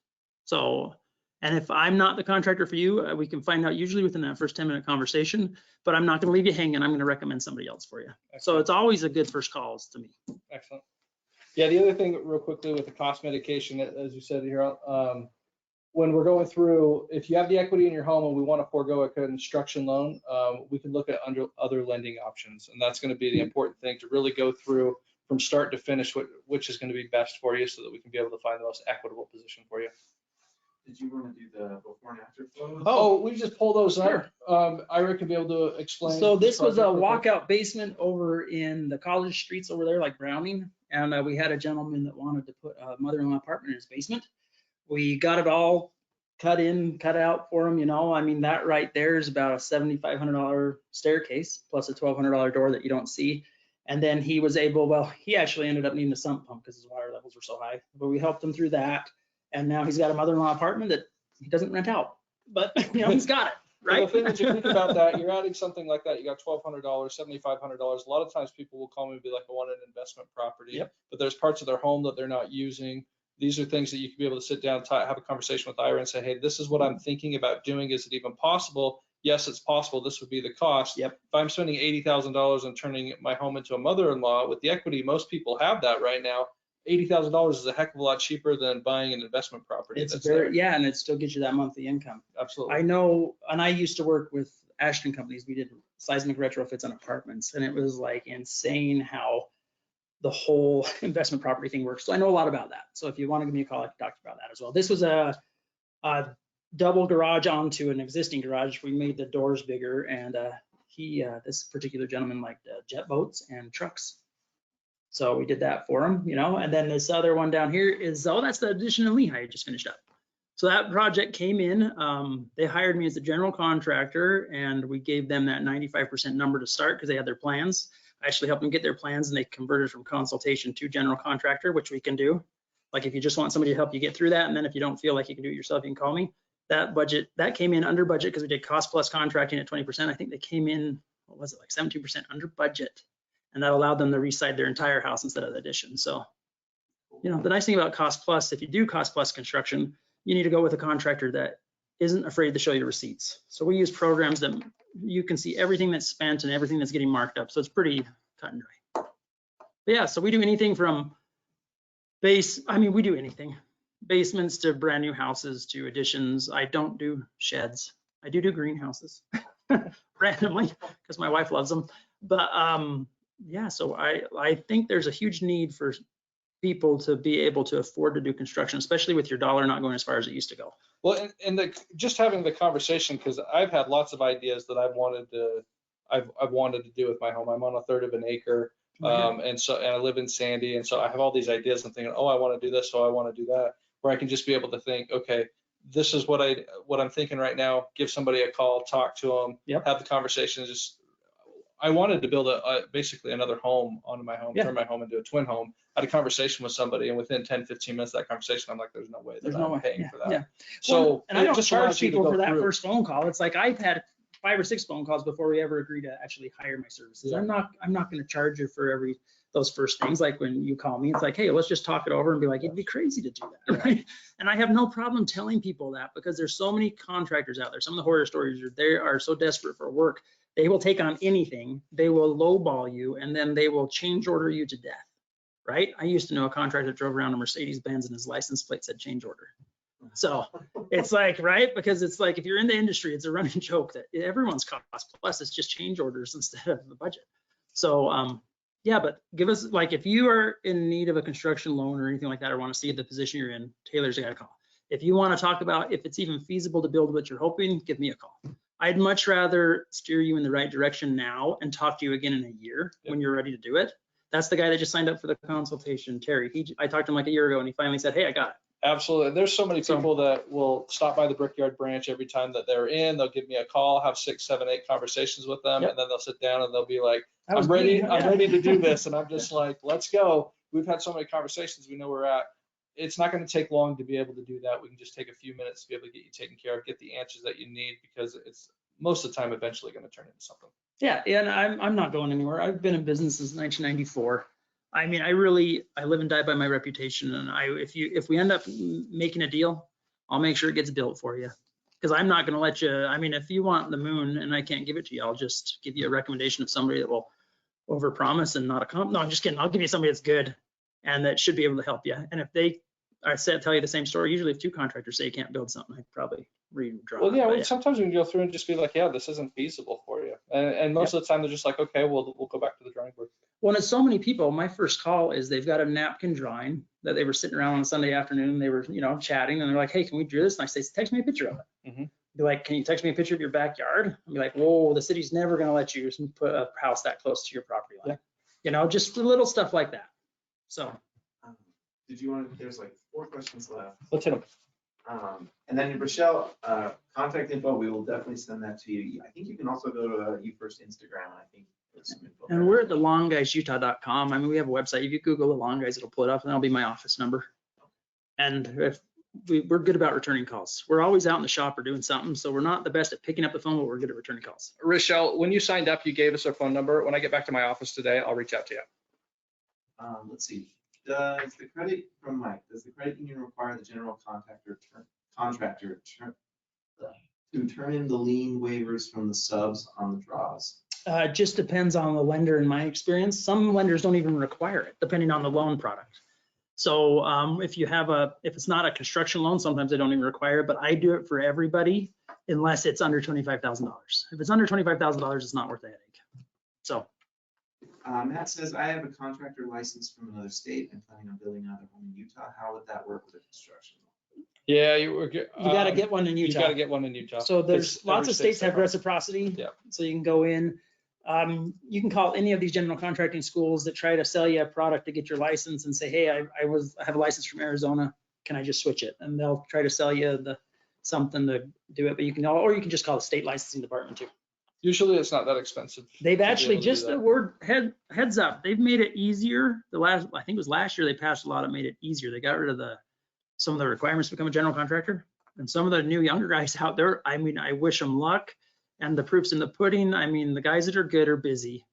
So, and if I'm not the contractor for you, we can find out usually within that first 10-minute conversation. But I'm not going to leave you hanging. I'm going to recommend somebody else for you. Excellent. So it's always a good first calls to me. Excellent. Yeah, the other thing real quickly with the cost mitigation, as you said here, when we're going through, if you have the equity in your home and we want to forego a construction loan, we can look at other lending options. And that's going to be the important thing, to really go through from start to finish which is going to be best for you so that we can be able to find the most equitable position for you. Did you want to do the before and after flows? Oh, we just pull those up. Ira can be able to explain. So this was a walkout basement over in the college streets over there, like Browning. And we had a gentleman that wanted to put a mother-in-law apartment in his basement. We got it all cut out for him, that right there is about a $7,500 staircase plus a $1,200 door that you don't see. And then he was he actually ended up needing a sump pump because his water levels were so high, but we helped him through that. And now he's got a mother-in-law apartment that he doesn't rent out, but he's got it, right? The thing that you think about that, you're adding something like that, you got $1,200, $7,500. A lot of times people will call me and be like, I want an investment property, but there's parts of their home that they're not using. these are things that you could be able to sit down, have a conversation with Ira and say, hey, this is what I'm thinking about doing. Is it even possible? Yes, it's possible. This would be the cost. Yep. If I'm spending $80,000 on turning my home into a mother-in-law with the equity, most people have that right now. $80,000 is a heck of a lot cheaper than buying an investment property. It's that's very, there. yeah, and it still gives you that monthly income. Absolutely. I know, and I used to work with Ashton Companies. We did seismic retrofits on apartments, and it was like insane how the whole investment property thing works. So I know a lot about that. So if you want to give me a call, I can talk about that as well. This was a double garage onto an existing garage. We made the doors bigger, and this particular gentleman liked jet boats and trucks. So we did that for him, and then this other one down here is, that's the addition in Lehigh I just finished up. So that project came in, they hired me as a general contractor, and we gave them that 95% number to start because they had their plans. I actually helped them get their plans, and they converted from consultation to general contractor, which we can do. Like if you just want somebody to help you get through that, and then if you don't feel like you can do it yourself, you can call me. That budget, that came in under budget because we did cost plus contracting at 20%. I think they came in, what was it, like 17% under budget. And that allowed them to reside their entire house instead of the addition. So, the nice thing about cost plus, if you do cost plus construction, you need to go with a contractor that isn't afraid to show you receipts. So we use programs that you can see everything that's spent and everything that's getting marked up. So it's pretty cut and dry. But yeah, so we do anything from we do anything. Basements to brand new houses to additions. I don't do sheds. I do greenhouses randomly because my wife loves them. But yeah, so I think there's a huge need for people to be able to afford to do construction, especially with your dollar not going as far as it used to go. Well, and just having the conversation, because I've had lots of ideas that I've wanted to do with my home. I'm on a third of an acre, and I live in Sandy, and so I have all these ideas. I'm thinking, oh, I want to do this, so I want to do that. Where I can just be able to think, okay, this is what I'm thinking right now. Give somebody a call, talk to them, Yep. have the conversation. I wanted to build basically another home onto my home, turn my home into a twin home. I had a conversation with somebody, and within 10, 15 minutes of that conversation, I'm like, there's no way that I'm paying for that. Yeah. So, well, and I don't just charge people for that through. first phone call. It's like I've had 5 or 6 phone calls before we ever agree to actually hire my services. Yeah. I'm not going to charge you for those first things. Like when you call me, it's like, hey, let's just talk it over and be like, it'd be crazy to do that, right? And I have no problem telling people that because there's so many contractors out there. Some of the horror stories they are so desperate for work. They will take on anything. They will lowball you, and then they will change order you to death, right? I used to know a contractor that drove around a Mercedes-Benz and his license plate said change order. So it's like, right? Because it's like, if you're in the industry, it's a running joke that everyone's cost plus, it's just change orders instead of the budget. So yeah, but give us, like, if you are in need of a construction loan or anything like that, or want to see the position you're in, Taylor's got a call. If you want to talk about if it's even feasible to build what you're hoping, give me a call. I'd much rather steer you in the right direction now and talk to you again in a year when you're ready to do it. That's the guy that just signed up for the consultation, Terry. I talked to him like a year ago, and he finally said, hey, I got it. Absolutely. There's so many people that will stop by the Brickyard branch every time that they're in. They'll give me a call, have 6, 7, 8 conversations with them, and then they'll sit down and they'll be like, I'm ready to do this. And I'm just like, let's go. We've had so many conversations. We know where we're at. It's not going to take long to be able to do that. We can just take a few minutes to be able to get you taken care of, get the answers that you need, because it's most of the time eventually going to turn into something. Yeah, and I'm not going anywhere. I've been in business since 1994. I mean, I live and die by my reputation. And if we end up making a deal, I'll make sure it gets built for you. Because I'm not going to let you, I mean, if you want the moon and I can't give it to you, I'll just give you a recommendation of somebody that will overpromise and not accomplish. No, I'm just kidding. I'll give you somebody that's good and that should be able to help you. And if they tell you the same story, usually if 2 contractors say you can't build something, I'd probably redraw. Well, yeah, sometimes we can go through and just be like, yeah, this isn't feasible for you. And most of the time they're just like, okay, we'll go back to the drawing board. Well, it's so many people. My first call is they've got a napkin drawing that they were sitting around on a Sunday afternoon. They were, chatting, and they're like, hey, can we do this? And I say, text me a picture of it. Mm-hmm. Be like, can you text me a picture of your backyard? I'll be like, whoa, the city's never going to let you put a house that close to your property line. Yeah. Just little stuff like that. So. Did you want to, there's like 4 questions left. Let's hit them. And then Rochelle, contact info, we will definitely send that to you. I think you can also go to UFirst Instagram, and I think there's some info. And we're at thelongguysutah.com. I mean, we have a website. If you Google the Long Guys, it'll pull it up, and that'll be my office number. And if we're good about returning calls. We're always out in the shop or doing something, so we're not the best at picking up the phone, but we're good at returning calls. Rochelle, when you signed up, you gave us our phone number. When I get back to my office today, I'll reach out to you. Let's see. Does the credit from Mike, does the credit union require the general contractor to turn in the lien waivers from the subs on the draws? It just depends on the lender in my experience. Some lenders don't even require it, depending on the loan product. So if it's not a construction loan, sometimes they don't even require it, but I do it for everybody unless it's under $25,000. If it's under $25,000, it's not worth the headache. So. Matt says, I have a contractor license from another state and planning on building another home in Utah. How would that work with a construction loan? Yeah, You got to get one in You Utah. got to get one in Utah. So there's It's- lots every of states have different. reciprocity. Yeah. So you can go in. You can call any of these general contracting schools that try to sell you a product to get your license and say, hey, I have a license from Arizona. Can I just switch it? And they'll try to sell you something to do it. But you can just call the state licensing department too. Usually it's not that expensive. They've to be actually, able to do just that. the word heads up, they've made it easier. I think it was last year, they passed a law that made it easier. They got rid of some of the requirements to become a general contractor. And some of the new younger guys out there, I mean, I wish them luck. And the proof's in the pudding. I mean, the guys that are good are busy.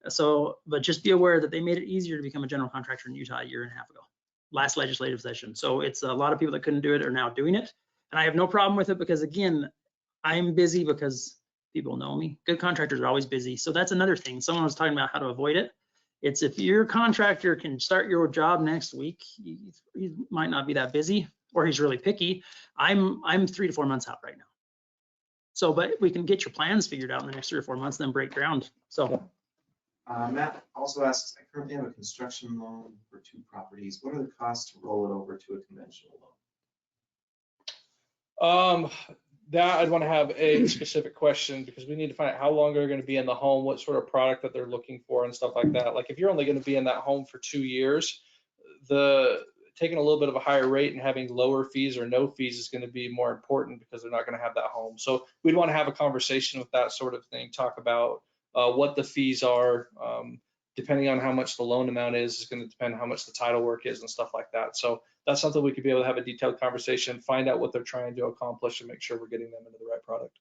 So, but just be aware that they made it easier to become a general contractor in Utah a year and a half ago, last legislative session. So it's a lot of people that couldn't do it are now doing it. And I have no problem with it because, again, I'm busy because people know me. Good contractors are always busy. So that's another thing. Someone was talking about how to avoid it. It's if your contractor can start your job next week, he might not be that busy, or he's really picky. I'm 3 to 4 months out right now. So, but we can get your plans figured out in the next 3 or 4 months, then break ground. So. Matt also asks, I currently have a construction loan for 2 properties. What are the costs to roll it over to a conventional loan? That I'd want to have a specific question because we need to find out how long they're going to be in the home, what sort of product that they're looking for and stuff like that. Like if you're only going to be in that home for 2 years, taking a little bit of a higher rate and having lower fees or no fees is going to be more important because they're not going to have that home. So we'd want to have a conversation with that sort of thing, talk about what the fees are. Depending on how much the loan amount is going to depend how much the title work is and stuff like that. So that's something we could be able to have a detailed conversation, find out what they're trying to accomplish and make sure we're getting them into the right product.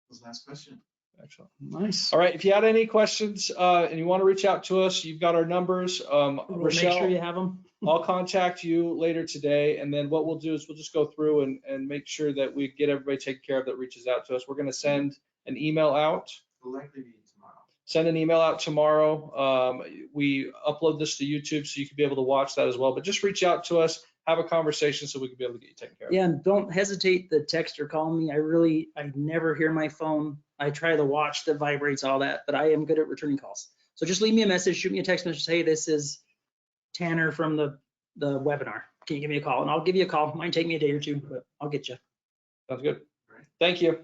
That was the last question. Excellent. Nice. All right. If you had any questions and you want to reach out to us, you've got our numbers. Make Rochelle, sure you have them. I'll contact you later today. And then what we'll do is we'll just go through and make sure that we get everybody taken care of that reaches out to us. We're going to send an email out. It'll likely be tomorrow. Send an email out tomorrow. We upload this to YouTube so you can be able to watch that as well. But just reach out to us, have a conversation so we can be able to get you taken care of. Yeah, and don't hesitate to text or call me. I never hear my phone. I try the watch that vibrates, all that, but I am good at returning calls. So just leave me a message, shoot me a text message, hey, this is Tanner from the webinar. Can you give me a call? And I'll give you a call. Might take me a day or two, but I'll get you. Sounds good. Right. Thank you.